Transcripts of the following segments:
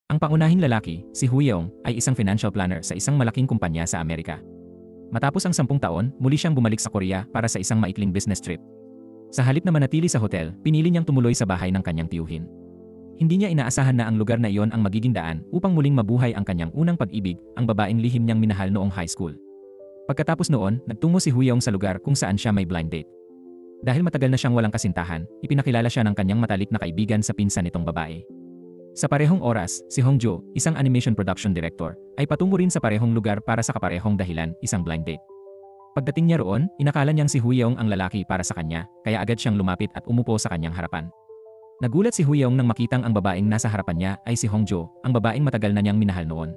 Ang pangunahing lalaki, si Hu Yeong, ay isang financial planner sa isang malaking kumpanya sa Amerika. Matapos ang 10 taon, muli siyang bumalik sa Korea para sa isang maikling business trip. Sa halip na manatili sa hotel, pinili niyang tumuloy sa bahay ng kanyang tiyuhin. Hindi niya inaasahan na ang lugar na iyon ang magiging daan upang muling mabuhay ang kanyang unang pag-ibig, ang babaeng lihim niyang minahal noong high school. Pagkatapos noon, nagtungo si Hu Yeong sa lugar kung saan siya may blind date. Dahil matagal na siyang walang kasintahan, ipinakilala siya ng kanyang matalik na kaibigan sa pinsan nitong babae. Sa parehong oras, si Hongjo, isang animation production director, ay patungo rin sa parehong lugar para sa kaparehong dahilan, isang blind date. Pagdating niya roon, inakala niyang si Hu Yeong ang lalaki para sa kanya, kaya agad siyang lumapit at umupo sa kanyang harapan. Nagulat si Hu Yeong nang makitang ang babaeng nasa harapan niya ay si Hongjo, ang babaeng matagal na niyang minahal noon.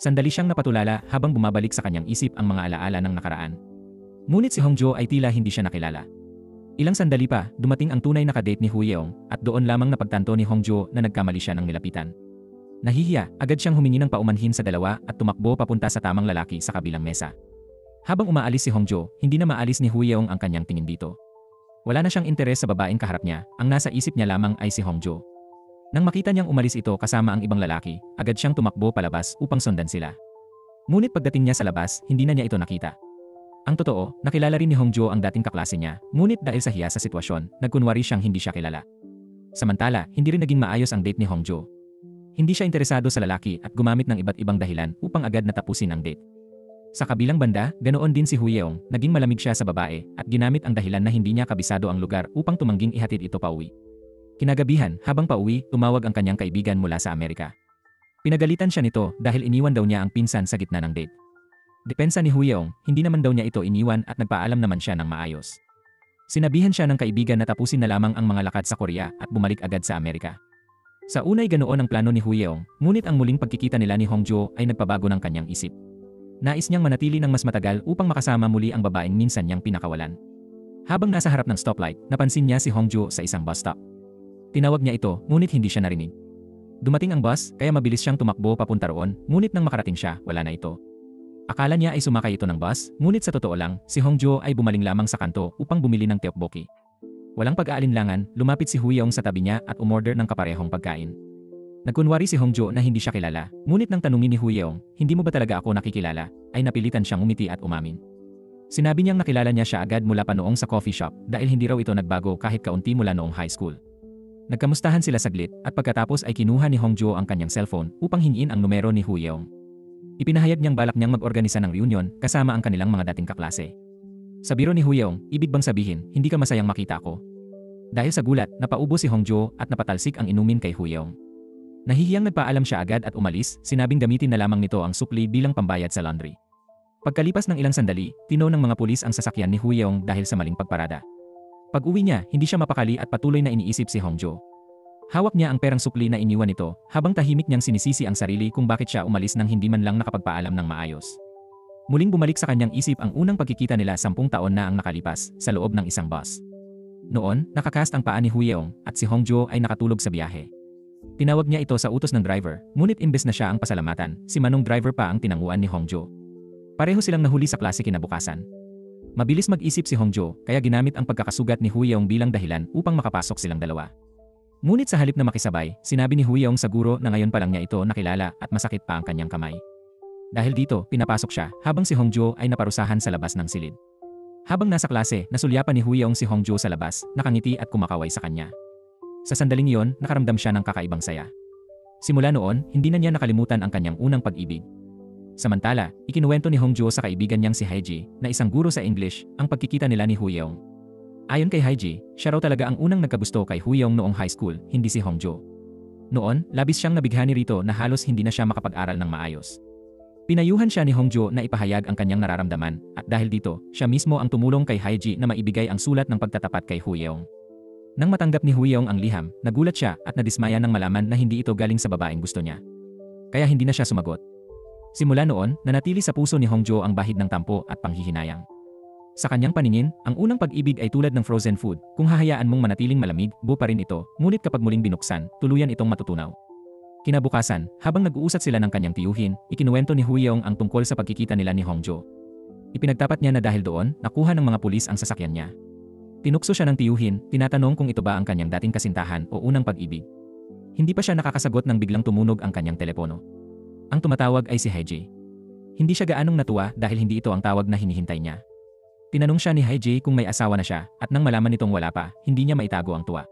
Sandali siyang napatulala habang bumabalik sa kanyang isip ang mga alaala ng nakaraan. Ngunit si Hongjo ay tila hindi siya nakilala. Ilang sandali pa, dumating ang tunay na kadate ni Hu Yeong at doon lamang napagtanto ni Hongjo na nagkamali siya ng nilapitan. Nahihiya, agad siyang humingi ng paumanhin sa dalawa at tumakbo papunta sa tamang lalaki sa kabilang mesa. Habang umaalis si Hongjo, hindi na maalis ni Hu Yeong ang kanyang tingin dito. Wala na siyang interes sa babaeng kaharap niya, ang nasa isip niya lamang ay si Hongjo. Nang makita niyang umalis ito kasama ang ibang lalaki, agad siyang tumakbo palabas upang sundan sila. Ngunit pagdating niya sa labas, hindi na niya ito nakita. Ang totoo, nakilala rin ni Hongjo ang dating kaklase niya, ngunit dahil sa hiya sa sitwasyon, nagkunwari siyang hindi siya kilala. Samantala, hindi rin naging maayos ang date ni Hongjo. Hindi siya interesado sa lalaki at gumamit ng iba't ibang dahilan upang agad natapusin ang date. Sa kabilang banda, ganoon din si Hu Yeong, naging malamig siya sa babae at ginamit ang dahilan na hindi niya kabisado ang lugar upang tumangging ihatid ito pauwi. Kinagabihan, habang pauwi, tumawag ang kanyang kaibigan mula sa Amerika. Pinagalitan siya nito dahil iniwan daw niya ang pinsan sa gitna ng date. Depensa ni Hu Yeong, hindi naman daw niya ito iniwan at nagpaalam naman siya ng maayos. Sinabihan siya ng kaibigan na tapusin na lamang ang mga lakad sa Korea at bumalik agad sa Amerika. Sa unay ganoon ang plano ni Hu Yeong, ngunit ang muling pagkikita nila ni Hongjo ay nagpabago ng kanyang isip. Nais niyang manatili ng mas matagal upang makasama muli ang babaeng minsan niyang pinakawalan. Habang nasa harap ng stoplight, napansin niya si Hongjo sa isang bus stop. Tinawag niya ito, ngunit hindi siya narinig. Dumating ang bus, kaya mabilis siyang tumakbo papunta roon, ngunit nang makarating siya, wala na ito. Akala niya ay sumakay ito ng bus, ngunit sa totoo lang, si Hongjo ay bumaling lamang sa kanto upang bumili ng tteokbokki. Walang pag-aalinlangan, lumapit si Hu Yeong sa tabi niya at umorder ng kaparehong pagkain. Nagkunwari si Hongjo na hindi siya kilala, ngunit nang tanungin ni Hu Yeong, "Hindi mo ba talaga ako nakikilala?" ay napilitan siyang umiti at umamin. Sinabi niyang nakilala niya siya agad mula pa noong sa coffee shop dahil hindi raw ito nagbago kahit kaunti mula noong high school. Nagkamustahan sila saglit at pagkatapos ay kinuha ni Hongjo ang kanyang cellphone upang hingin ang numero ni Hu Yeong. Ipinahayag niyang balak niyang mag-organisa ng reunion kasama ang kanilang mga dating kaklase. Sa biro ni Hu Yeong, ibig bang sabihin, hindi ka masayang makita ko? Dahil sa gulat, napaubo si Hongjo at napatalsik ang inumin kay Hu Yeong. Nahihiyang nagpaalam siya agad at umalis, sinabing gamitin na lamang nito ang supli bilang pambayad sa laundry. Pagkalipas ng ilang sandali, tino ng mga pulis ang sasakyan ni Hu Yeong dahil sa maling pagparada. Pag-uwi niya, hindi siya mapakali at patuloy na iniisip si Hongjo. Hawak niya ang perang supli na iniwan nito, habang tahimik niyang sinisisi ang sarili kung bakit siya umalis nang hindi man lang nakapagpaalam ng maayos. Muling bumalik sa kanyang isip ang unang pagkikita nila 10 taon na ang nakalipas, sa loob ng isang bus. Noon, nakakast ang paa ni Hu Yeong at si Hongjo ay nakatulog sa biyahe. Tinawag niya ito sa utos ng driver, ngunit imbes na siya ang pasalamatan, si manong driver pa ang tinanguan ni Hongjo. Pareho silang nahuli sa klase kinabukasan. Mabilis mag-isip si Hongjo, kaya ginamit ang pagkakasugat ni Hu Yeong bilang dahilan upang makapasok silang dalawa. Ngunit sa halip na makisabay, sinabi ni Hu Yeong sa guro na ngayon pa lang niya ito nakilala at masakit pa ang kanyang kamay. Dahil dito, pinapasok siya habang si Hongjo ay naparusahan sa labas ng silid. Habang nasa klase, nasulyapan ni Hu Yeong si Hongjo sa labas, nakangiti at kumakaway sa kanya. Sa sandaling iyon, nakaramdam siya ng kakaibang saya. Simula noon, hindi na niya nakalimutan ang kanyang unang pag-ibig. Samantala, ikinuwento ni Hongjo sa kaibigan niyang si Haiji, na isang guro sa English, ang pagkikita nila ni Hu Yeong. Ayon kay Haiji, siya raw talaga ang unang nagkagusto kay Hu Yeong noong high school, hindi si Hongjo. Noon, labis siyang nabighani rito na halos hindi na siya makapag-aral ng maayos. Pinayuhan siya ni Hongjo na ipahayag ang kanyang nararamdaman, at dahil dito, siya mismo ang tumulong kay Haiji na maibigay ang sulat ng pagtatapat kay Hu Yeong. Nang matanggap ni Hu Yeong ang liham, nagulat siya at nadismaya nang malaman na hindi ito galing sa babaeng gusto niya. Kaya hindi na siya sumagot. Simula noon, nanatili sa puso ni Hongjo ang bahid ng tampo at panghihinayang. Sa kanyang paningin, ang unang pag-ibig ay tulad ng frozen food, kung hahayaan mong manatiling malamig, buo pa rin ito, ngunit kapag muling binuksan, tuluyan itong matutunaw. Kinabukasan, habang nag-uusat sila ng kanyang tiyuhin, ikinuwento ni Hu Yeong ang tungkol sa pagkikita nila ni Hongjo. Ipinagtapat niya na dahil doon, nakuha ng mga pulis ang sasakyan niya. Tinukso siya ng tiyuhin, tinatanong kung ito ba ang kanyang dating kasintahan o unang pag-ibig. Hindi pa siya nakakasagot nang biglang tumunog ang kanyang telepono. Ang tumatawag ay si Hae-jae. Hindi siya gaanong natuwa dahil hindi ito ang tawag na hinihintay niya. Tinanong siya ni Hae-jae kung may asawa na siya at nang malaman nitong wala pa, hindi niya maitago ang tuwa.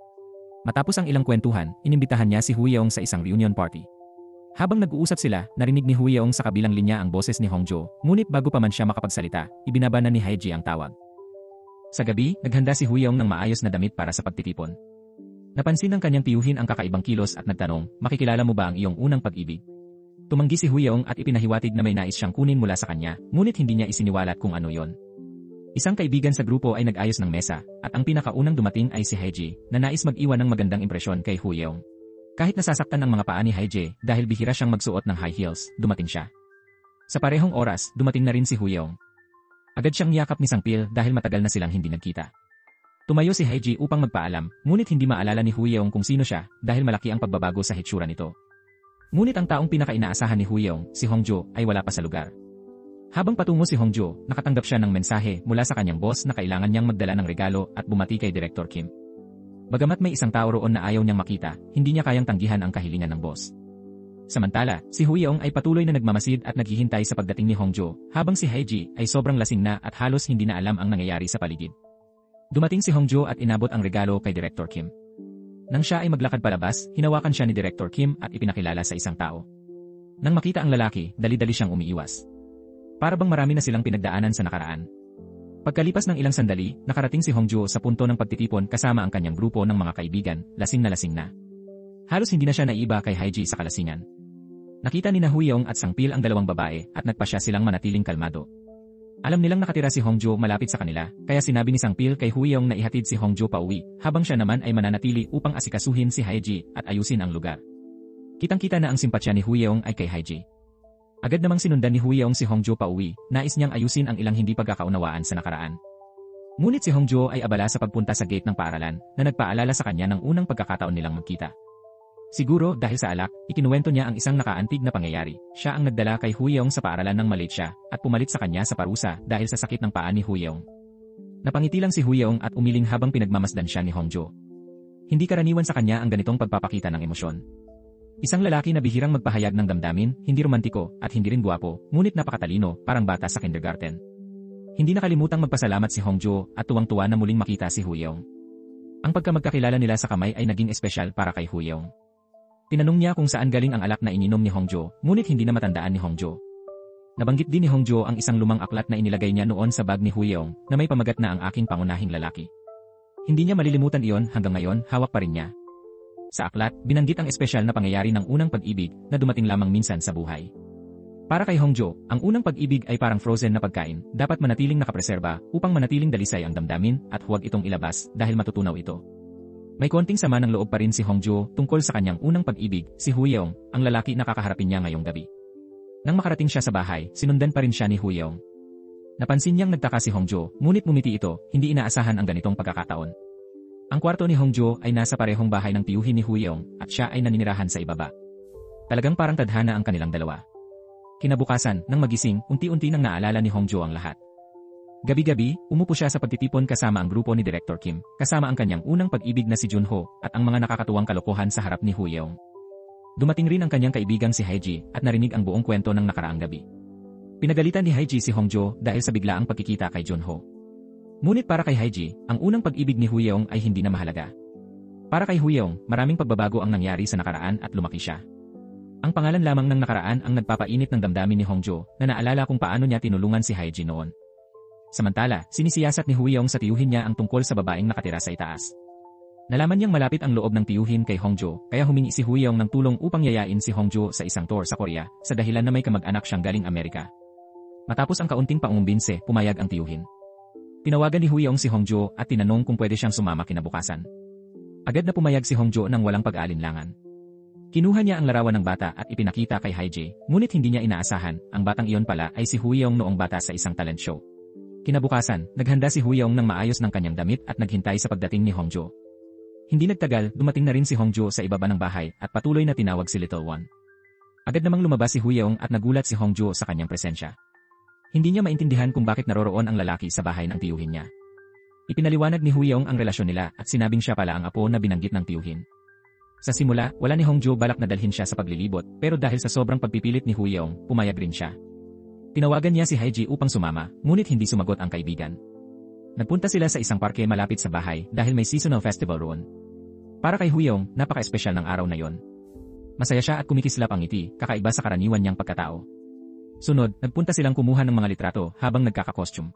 Matapos ang ilang kwentuhan, inimbitahan niya si Huyeong sa isang reunion party. Habang nag-uusap sila, narinig ni Huyeong sa kabilang linya ang boses ni Hongjo, ngunit bago pa man siya makapagsalita, ibinaba na ni Hae-jae ang tawag. Sa gabi, naghanda si Huyeong ng maayos na damit para sa pagtitipon. Napansin ng kanyang tiyuhin ang kakaibang kilos at nagtanong, "Makikilala mo ba ang iyong unang pag-ibig?" Tumanggi si Huyeong at ipinahiwatig na may nais siyang kunin mula sa kanya, ngunit hindi niya isiniwalat kung ano yon. Isang kaibigan sa grupo ay nag-ayos ng mesa, at ang pinakaunang dumating ay si Hae-jae, na nais mag-iwan ng magandang impresyon kay Huyeong. Kahit nasasaktan ang mga paa ni Hae-jae dahil bihira siyang magsuot ng high heels, dumating siya. Sa parehong oras, dumating na rin si Huyeong. Agad siyang niyakap ni Sangpil dahil matagal na silang hindi nagkita. Tumayo si Hae-jae upang magpaalam, ngunit hindi maalala ni Huyeong kung sino siya dahil malaki ang pagbabago sa hitsura nito. Ngunit ang taong pinaka-inaasahan ni Huyeong, si Hongjo, ay wala pa sa lugar. Habang patungo si Hongjo, nakatanggap siya ng mensahe mula sa kanyang boss na kailangan niyang magdala ng regalo at bumati kay Director Kim. Bagamat may isang tao roon na ayaw niyang makita, hindi niya kayang tanggihan ang kahilingan ng boss. Samantala, si Huyeong ay patuloy na nagmamasid at naghihintay sa pagdating ni Hongjo, habang si Hae-jae ay sobrang lasing na at halos hindi na alam ang nangyayari sa paligid. Dumating si Hongjo at inabot ang regalo kay Director Kim. Nang siya ay maglakad palabas, hinawakan siya ni Director Kim at ipinakilala sa isang tao. Nang makita ang lalaki, dali-dali siyang umiiwas. Para bang marami na silang pinagdaanan sa nakaraan. Pagkalipas ng ilang sandali, nakarating si Hongjo sa punto ng pagtitipon kasama ang kanyang grupo ng mga kaibigan, lasing na lasing na. Halos hindi na siya naiba kay Hae-jae sa kalasingan. Nakita ni Huyeong at Sangpil ang dalawang babae at nagpasya silang manatiling kalmado. Alam nilang nakatira si Hongjo malapit sa kanila, kaya sinabi ni Sangpil kay Huyeong na ihatid si Hongjo pauwi, habang siya naman ay mananatili upang asikasuhin si Hae-jae at ayusin ang lugar. Kitang-kita na ang simpatsya ni Huyeong ay kay Hae-jae. Agad namang sinundan ni Huyeong si Hongjo pauwi, nais niyang ayusin ang ilang hindi pagkakaunawaan sa nakaraan. Ngunit si Hongjo ay abala sa pagpunta sa gate ng paaralan, na nagpaalala sa kanya ng unang pagkakataon nilang magkita. Siguro dahil sa alak, ikinuwento niya ang isang nakaantig na pangyayari. Siya ang nagdala kay Huyeong sa paaralan ng malate siya, at pumalit sa kanya sa parusa dahil sa sakit ng paa ni Huyeong. Napangiti lang si Huyeong at umiling habang pinagmamasdan siya ni Hongjo. Hindi karaniwan sa kanya ang ganitong pagpapakita ng emosyon. Isang lalaki na bihirang magpahayag ng damdamin, hindi romantiko, at hindi rin guwapo, ngunit napakatalino, parang bata sa kindergarten. Hindi nakalimutang magpasalamat si Hongjo at tuwang-tuwa na muling makita si Huyeong. Ang pagkamagkakilala nila sa kamay ay naging espesyal para kay Huyeong. Tinanong niya kung saan galing ang alak na ininom ni Hongjo, ngunit hindi na matandaan ni Hongjo. Nabanggit din ni Hongjo ang isang lumang aklat na inilagay niya noon sa bag ni Huyeong, na may pamagat na ang aking pangunahing lalaki. Hindi niya malilimutan iyon hanggang ngayon, hawak pa rin niya. Sa aklat, binanggit ang espesyal na pangyayari ng unang pag-ibig na dumating lamang minsan sa buhay. Para kay Hongjo, ang unang pag-ibig ay parang frozen na pagkain, dapat manatiling nakapreserba upang manatiling dalisay ang damdamin at huwag itong ilabas dahil matutunaw ito. May konting sama ng loob pa rin si Hongjo tungkol sa kanyang unang pag-ibig, si Huyeong, ang lalaki na kakaharapin niya ngayong gabi. Nang makarating siya sa bahay, sinundan pa rin siya ni Huyeong. Napansin niyang nagtaka si Hongjo, ngunit ngumiti ito, hindi inaasahan ang ganitong pagkakataon. Ang kwarto ni Hongjo ay nasa parehong bahay ng tiyuhin ni Huyeong at siya ay naninirahan sa ibaba. Talagang parang tadhana ang kanilang dalawa. Kinabukasan, nang magising, unti-unti nang naalala ni Hongjo ang lahat. Gabi-gabi, umupo siya sa pagtitipon kasama ang grupo ni Director Kim, kasama ang kanyang unang pag-ibig na si Junho at ang mga nakakatuwang kalokohan sa harap ni Huyeong. Dumating rin ang kanyang kaibigang si Hae-jae at narinig ang buong kwento ng nakaraang gabi. Pinagalitan ni Hae-jae si Hongjo dahil sa biglaang pagkikita kay Junho. Ngunit para kay Hae-jae, ang unang pag-ibig ni Huyeong ay hindi na mahalaga. Para kay Huyeong, maraming pagbabago ang nangyari sa nakaraan at lumaki siya. Ang pangalan lamang ng nakaraan ang nagpapainit ng damdamin ni Hongjo na naalala kung paano niya tinulungan si Hae-jae noon. Samantala, sinisiyasat ni Huyeong sa tiyuhin niya ang tungkol sa babaeng nakatira sa itaas. Nalaman niyang malapit ang loob ng tiyuhin kay Hongjo, kaya humingi si Huyeong ng tulong upang yayain si Hongjo sa isang tour sa Korea, sa dahilan na may kamag-anak siyang galing Amerika. Matapos ang kaunting pangumbinse, pumayag ang tiyuhin. Tinawagan ni Huyeong si Hongjo at tinanong kung pwede siyang sumama kinabukasan. Agad na pumayag si Hongjo nang walang pag-aalinlangan. Kinuha niya ang larawan ng bata at ipinakita kay Hae-jae, ngunit hindi niya inaasahan, ang batang iyon pala ay si Huyeong noong bata sa isang talent show. Kinabukasan, naghanda si Huyeong ng maayos ng kanyang damit at naghintay sa pagdating ni Hongjo. Hindi nagtagal, dumating na rin si Hongjo sa ibaba ng bahay at patuloy na tinawag si Little One. Agad namang lumabas si Huyeong at nagulat si Hongjo sa kanyang presensya. Hindi niya maintindihan kung bakit naroroon ang lalaki sa bahay ng tiyuhin niya. Ipinaliwanag ni Huyeong ang relasyon nila at sinabing siya pala ang apo na binanggit ng tiyuhin. Sa simula, wala ni Hongjo balak na dalhin siya sa paglilibot, pero dahil sa sobrang pagpipilit ni Huyeong, pumayag rin siya. Tinawagan niya si Haiji upang sumama, ngunit hindi sumagot ang kaibigan. Nagpunta sila sa isang parke malapit sa bahay dahil may seasonal festival roon. Para kay Huyeong, napaka-espesyal ng araw na yon. Masaya siya at kumikislap ang ngiti, kakaiba sa karaniwan niyang pagkatao. Sunod, nagpunta silang kumuha ng mga litrato habang nagkaka-costume.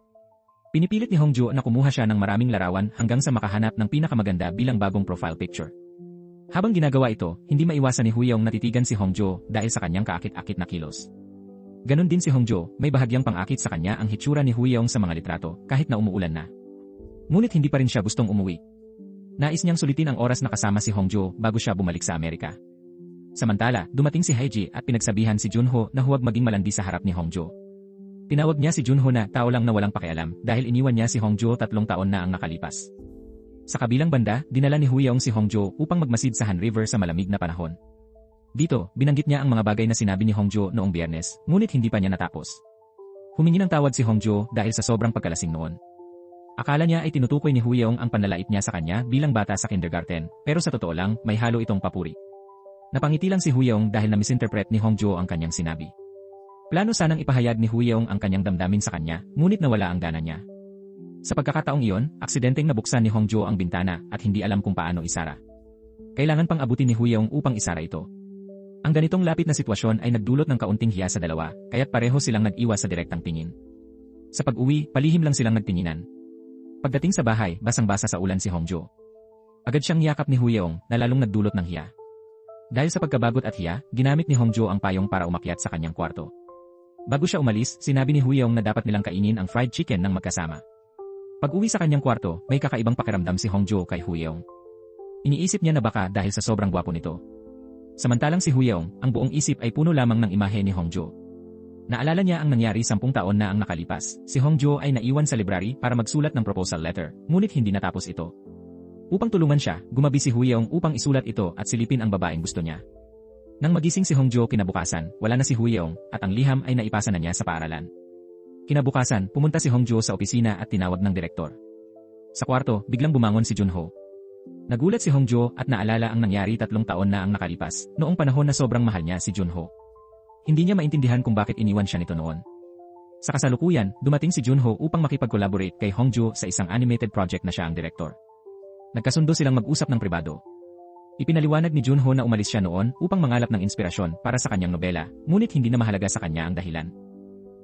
Pinipilit ni Hongjo na kumuha siya ng maraming larawan hanggang sa makahanap ng pinakamaganda bilang bagong profile picture. Habang ginagawa ito, hindi maiwasan ni Huyeong natitigan si Hongjo dahil sa kanyang kaakit-akit na kilos. Ganon din si Hongjo, may bahagyang pang-akit sa kanya ang hitsura ni Huyeong sa mga litrato kahit na umuulan na. Ngunit hindi pa rin siya gustong umuwi. Nais niyang sulitin ang oras na kasama si Hongjo bago siya bumalik sa Amerika. Samantala, dumating si Haiji at pinagsabihan si Junho na huwag maging malandi sa harap ni Hongjo. Tinawag niya si Junho na tao lang na walang pakialam dahil iniwan niya si Hongjo 3 taon na ang nakalipas. Sa kabilang banda, dinala ni Huyeong si Hongjo upang magmasid sa Han River sa malamig na panahon. Dito, binanggit niya ang mga bagay na sinabi ni Hongjo noong Biyernes, ngunit hindi pa niya natapos. Humingi ng tawad si Hongjo dahil sa sobrang pagkalasing noon. Akala niya ay tinutukoy ni Huyeong ang panlalait niya sa kanya bilang bata sa kindergarten, pero sa totoo lang, may halo itong papuri. Napangiti lang si Huyeong dahil na-misinterpret ni Hongjo ang kanyang sinabi. Plano sanang ipahayag ni Huyeong ang kanyang damdamin sa kanya, ngunit nawala ang gana niya. Sa pagkakataong iyon, aksidenteng nabuksan ni Hongjo ang bintana at hindi alam kung paano isara. Kailangan pang abutin ni Huyeong upang isara ito. Ang ganitong lapit na sitwasyon ay nagdulot ng kaunting hiya sa dalawa, kaya't pareho silang nag-iwas sa direktang tingin. Sa pag-uwi, palihim lang silang nagtinginan. Pagdating sa bahay, basang-basa sa ulan si Hongjo. Agad siyang niyakap ni Huyeong na lalong nagdulot ng hiya. Dahil sa pagkabagot at hiya, ginamit ni Hongjo ang payong para umakyat sa kanyang kwarto. Bago siya umalis, sinabi ni Huyeong na dapat nilang kainin ang fried chicken ng magkasama. Pag-uwi sa kanyang kwarto, may kakaibang pakiramdam si Hongjo kay Huyeong. Iniisip niya na baka dahil sa sobrang gwapo nito. Samantalang si Huyeong, ang buong isip ay puno lamang ng imahe ni Hongjo. Naalala niya ang nangyari 10 taon na ang nakalipas. Si Hongjo ay naiwan sa library para magsulat ng proposal letter, ngunit hindi natapos ito. Upang tulungan siya, gumabi si Huyeong upang isulat ito at silipin ang babaeng gusto niya. Nang magising si Hongjo kinabukasan, wala na si Huyeong at ang liham ay naipasa na niya sa paaralan. Kinabukasan, pumunta si Hongjo sa opisina at tinawag ng direktor. Sa kwarto, biglang bumangon si Junho. Nagulat si Hongjo at naalala ang nangyari 3 taon na ang nakalipas, noong panahon na sobrang mahal niya si Junho. Hindi niya maintindihan kung bakit iniwan siya nito noon. Sa kasalukuyan, dumating si Junho upang makipag-collaborate kay Hongjo sa isang animated project na siya ang direktor. Nagkasundo silang mag-usap ng pribado. Ipinaliwanag ni Junho na umalis siya noon upang mangalap ng inspirasyon para sa kanyang nobela, ngunit hindi na mahalaga sa kanya ang dahilan.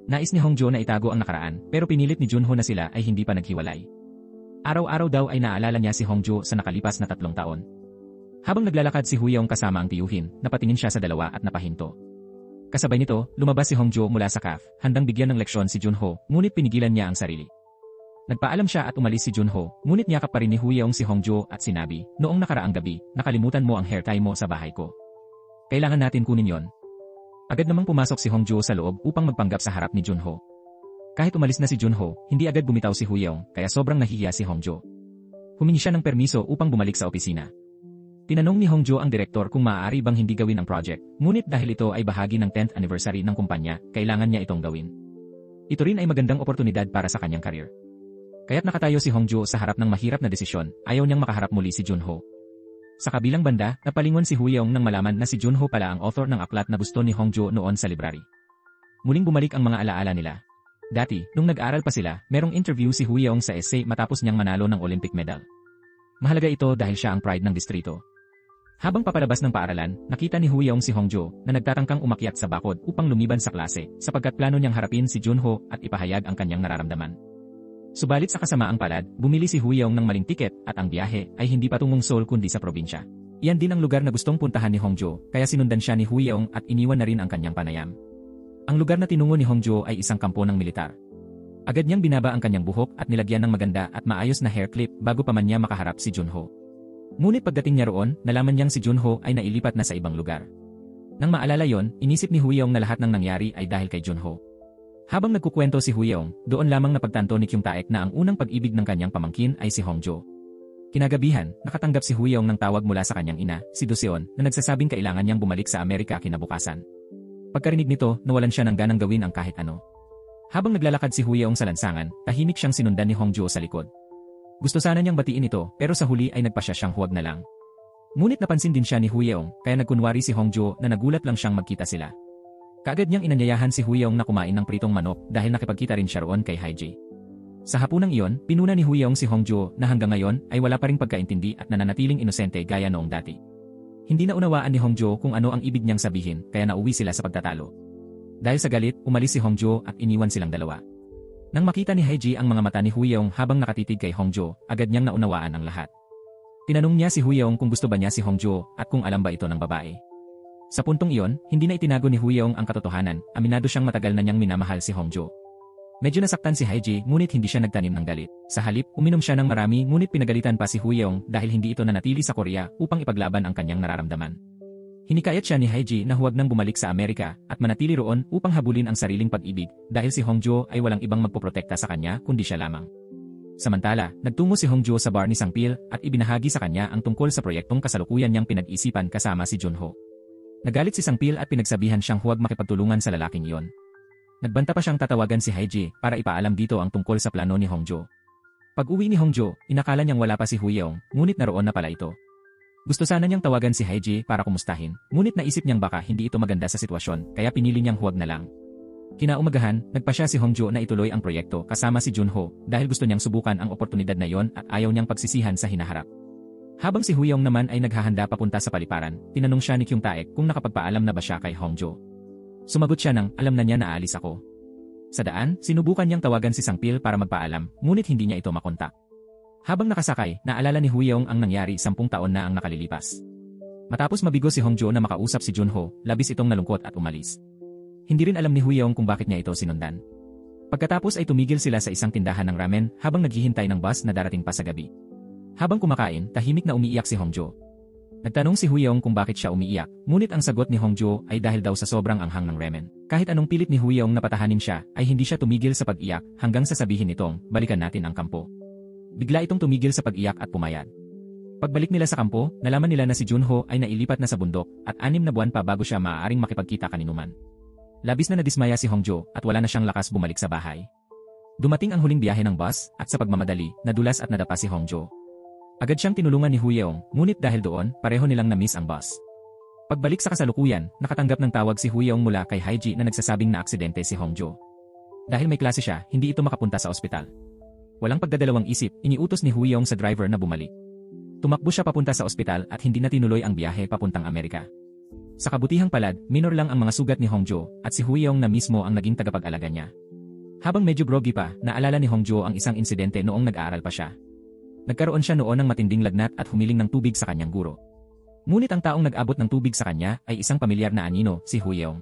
Nais ni Hongjo na itago ang nakaraan, pero pinilit ni Junho na sila ay hindi pa naghiwalay. Araw-araw daw ay naalala niya si Hongjo sa nakalipas na 3 taon. Habang naglalakad si Huyeong kasama ang tiyuhin, napatingin siya sa dalawa at napahinto. Kasabay nito, lumabas si Hongjo mula sa cafe, handang bigyan ng leksyon si Junho, ngunit pinigilan niya ang sarili. Nagpaalam siya at umalis si Junho, ngunit niyakap pa rin ni Huyeong si Hongjo at sinabi, noong nakaraang gabi, nakalimutan mo ang hair tie mo sa bahay ko. Kailangan natin kunin yon. Agad namang pumasok si Hongjo sa loob upang magpanggap sa harap ni Junho. Kahit umalis na si Junho, hindi agad bumitaw si Huyeong, kaya sobrang nahihiya si Hongjo. Humingi siya ng permiso upang bumalik sa opisina. Tinanong ni Hongjo ang direktor kung maaari bang hindi gawin ang project, ngunit dahil ito ay bahagi ng 10th anniversary ng kumpanya, kailangan niya itong gawin. Ito rin ay magandang oportunidad para sa kanyang karir. Kaya't nakatayo si Hongjo sa harap ng mahirap na desisyon, ayaw niyang makaharap muli si Junho. Sa kabilang banda, napalingon si Huyeong nang malaman na si Junho pala ang author ng aklat na gusto ni Hongjo noon sa library. Muling bumalik ang mga alaala nila. Dati, nung nag-aaral pa sila, merong interview si Huyeong sa essay matapos niyang manalo ng Olympic medal. Mahalaga ito dahil siya ang pride ng distrito. Habang papalabas ng paaralan, nakita ni Huyeong si Hongjo na nagtatangkang umakyat sa bakod upang lumiban sa klase sapagkat plano niyang harapin si Junho at ipahayag ang kanyang nararamdaman. Subalit sa kasamaang palad, bumili si Huyeong ng maling tiket at ang biyahe ay hindi patungong Seoul kundi sa probinsya. Iyan din ang lugar na gustong puntahan ni Hongjo, kaya sinundan siya ni Huyeong at iniwan na rin ang kanyang panayam. Ang lugar na tinungo ni Hongjo ay isang kampo ng militar. Agad niyang binaba ang kanyang buhok at nilagyan ng maganda at maayos na hair clip bago pa man niya makaharap si Junho. Ngunit pagdating niya roon, nalaman niyang si Junho ay nailipat na sa ibang lugar. Nang maalala yon, inisip ni Huyeong na lahat ng nangyari ay dahil kay Junho. Habang nagkukwento si Huyeong, doon lamang napagtanto ni Kyung Taek na ang unang pag-ibig ng kanyang pamangkin ay si Hongjo. Kinagabihan, nakatanggap si Huyeong ng tawag mula sa kanyang ina, si Doseon, na nagsasabing kailangan niyang bumalik sa Amerika kinabukasan. Pagkarinig nito, nawalan siya ng ganang gawin ang kahit ano. Habang naglalakad si Huyeong sa lansangan, tahimik siyang sinundan ni Hongjo sa likod. Gusto sana niyang batiin ito, pero sa huli ay nagpasya siyang huwag na lang. Ngunit napansin din siya ni Huyeong, kaya nagkunwari si Hongjo na nagulat lang siyang magkita sila. Kaagad niyang inanyayahan si Huyeong na kumain ng pritong manok dahil nakipagkita rin siya roon kay Haiji. Sa hapunang iyon, pinuna ni Huyeong si Hongjo na hanggang ngayon ay wala pa ring pagkaintindi at nananatiling inosente gaya noong dati. Hindi na unawaan ni Hongjo kung ano ang ibig niyang sabihin kaya nauwi sila sa pagtatalo. Dahil sa galit, umalis si Hongjo at iniwan silang dalawa. Nang makita ni Haiji ang mga mata ni Huyeong habang nakatitig kay Hongjo, agad niyang naunawaan ang lahat. Tinanong niya si Huyeong kung gusto ba niya si Hongjo at kung alam ba ito ng babae. Sa puntong iyon, hindi na itinago ni Huyeong ang katotohanan, aminado siyang matagal na niyang minamahal si Hongjo. Medyo nasaktan si Haiji ngunit hindi siya nagtanim ng galit. Sa halip, uminom siya ng marami ngunit pinagalitan pa si Huyeong dahil hindi ito nanatili sa Korea upang ipaglaban ang kanyang nararamdaman. Hinikayat siya ni Haiji na huwag nang bumalik sa Amerika at manatili roon upang habulin ang sariling pag-ibig dahil si Hongjo ay walang ibang magpoprotekta sa kanya kundi siya lamang. Samantala, nagtungo si Hongjo sa bar ni Sangpil at ibinahagi sa kanya ang tungkol sa proyektong kasalukuyan niyang pinag-isipan kasama si Junho. Nagalit si Sangpil at pinagsabihan siyang huwag makipagtulungan sa lalaking iyon. Nagbanta pa siyang tatawagan si Haiji para ipaalam dito ang tungkol sa plano ni Hongjo. Pag-uwi ni Hongjo, inakala niyang wala pa si Huyeong, ngunit naroon na pala ito. Gusto sana niyang tawagan si Haiji para kumustahin, ngunit naisip niyang baka hindi ito maganda sa sitwasyon kaya pinili niyang huwag na lang. Kinaumagahan, nagpa siya si Hongjo na ituloy ang proyekto kasama si Junho dahil gusto niyang subukan ang oportunidad na iyon at ayaw niyang pagsisihan sa hinaharap. Habang si Huyeong naman ay naghahanda papunta sa paliparan, tinanong siya ni Kyung Taek kung nakapagpaalam na ba siya kay Hongjo. Sumagot siya ng alam na niya na aalis ako. Sa daan, sinubukan niyang tawagan si Sangpil para magpaalam, ngunit hindi niya ito makontak. Habang nakasakay, naalala ni Huyeong ang nangyari 10 taon na ang nakalilipas. Matapos mabigo si Hongjo na makausap si Junho, labis itong nalungkot at umalis. Hindi rin alam ni Huyeong kung bakit niya ito sinundan. Pagkatapos ay tumigil sila sa isang tindahan ng ramen habang naghihintay ng bus na darating pa sa gabi. Habang kumakain, tahimik na umiiyak si Hongjo. Nagtanong si Huyeong kung bakit siya umiiyak, ngunit ang sagot ni Hongjo ay dahil daw sa sobrang anghang ng ramen. Kahit anong pilit ni Huyeong na patahanin siya, ay hindi siya tumigil sa pag-iyak hanggang sasabihin nitong, balikan natin ang kampo. Bigla itong tumigil sa pag-iyak at pumayat. Pagbalik nila sa kampo, nalaman nila na si Junho ay nailipat na sa bundok at 6 na buwan pa bago siya maaaring makipagkita kaninuman. Labis na nadismaya si Hongjo at wala na siyang lakas bumalik sa bahay. Dumating ang huling biyahe ng bus at sa pagmamadali, nadulas at nadapa si Hongjo. Agad siyang tinulungan ni Huyeong, ngunit dahil doon, pareho nilang na-miss ang bus. Pagbalik sa kasalukuyan, nakatanggap ng tawag si Huyeong mula kay Haiji na nagsasabing na aksidente si Hongjo. Dahil may klase siya, hindi ito makapunta sa ospital. Walang pagdadalawang isip, iniutos ni Huyeong sa driver na bumalik. Tumakbo siya papunta sa ospital at hindi na tinuloy ang biyahe papuntang Amerika. Sa kabutihang palad, minor lang ang mga sugat ni Hongjo at si Huyeong na mismo ang naging tagapag-alaga niya. Habang medyo groggy pa, naalala ni Hongjo ang isang insidente noong nag-aaral pa siya. Nagkaroon siya noon ng matinding lagnat at humiling ng tubig sa kanyang guro. Ngunit ang taong nag-abot ng tubig sa kanya ay isang pamilyar na anino, si Huyeong.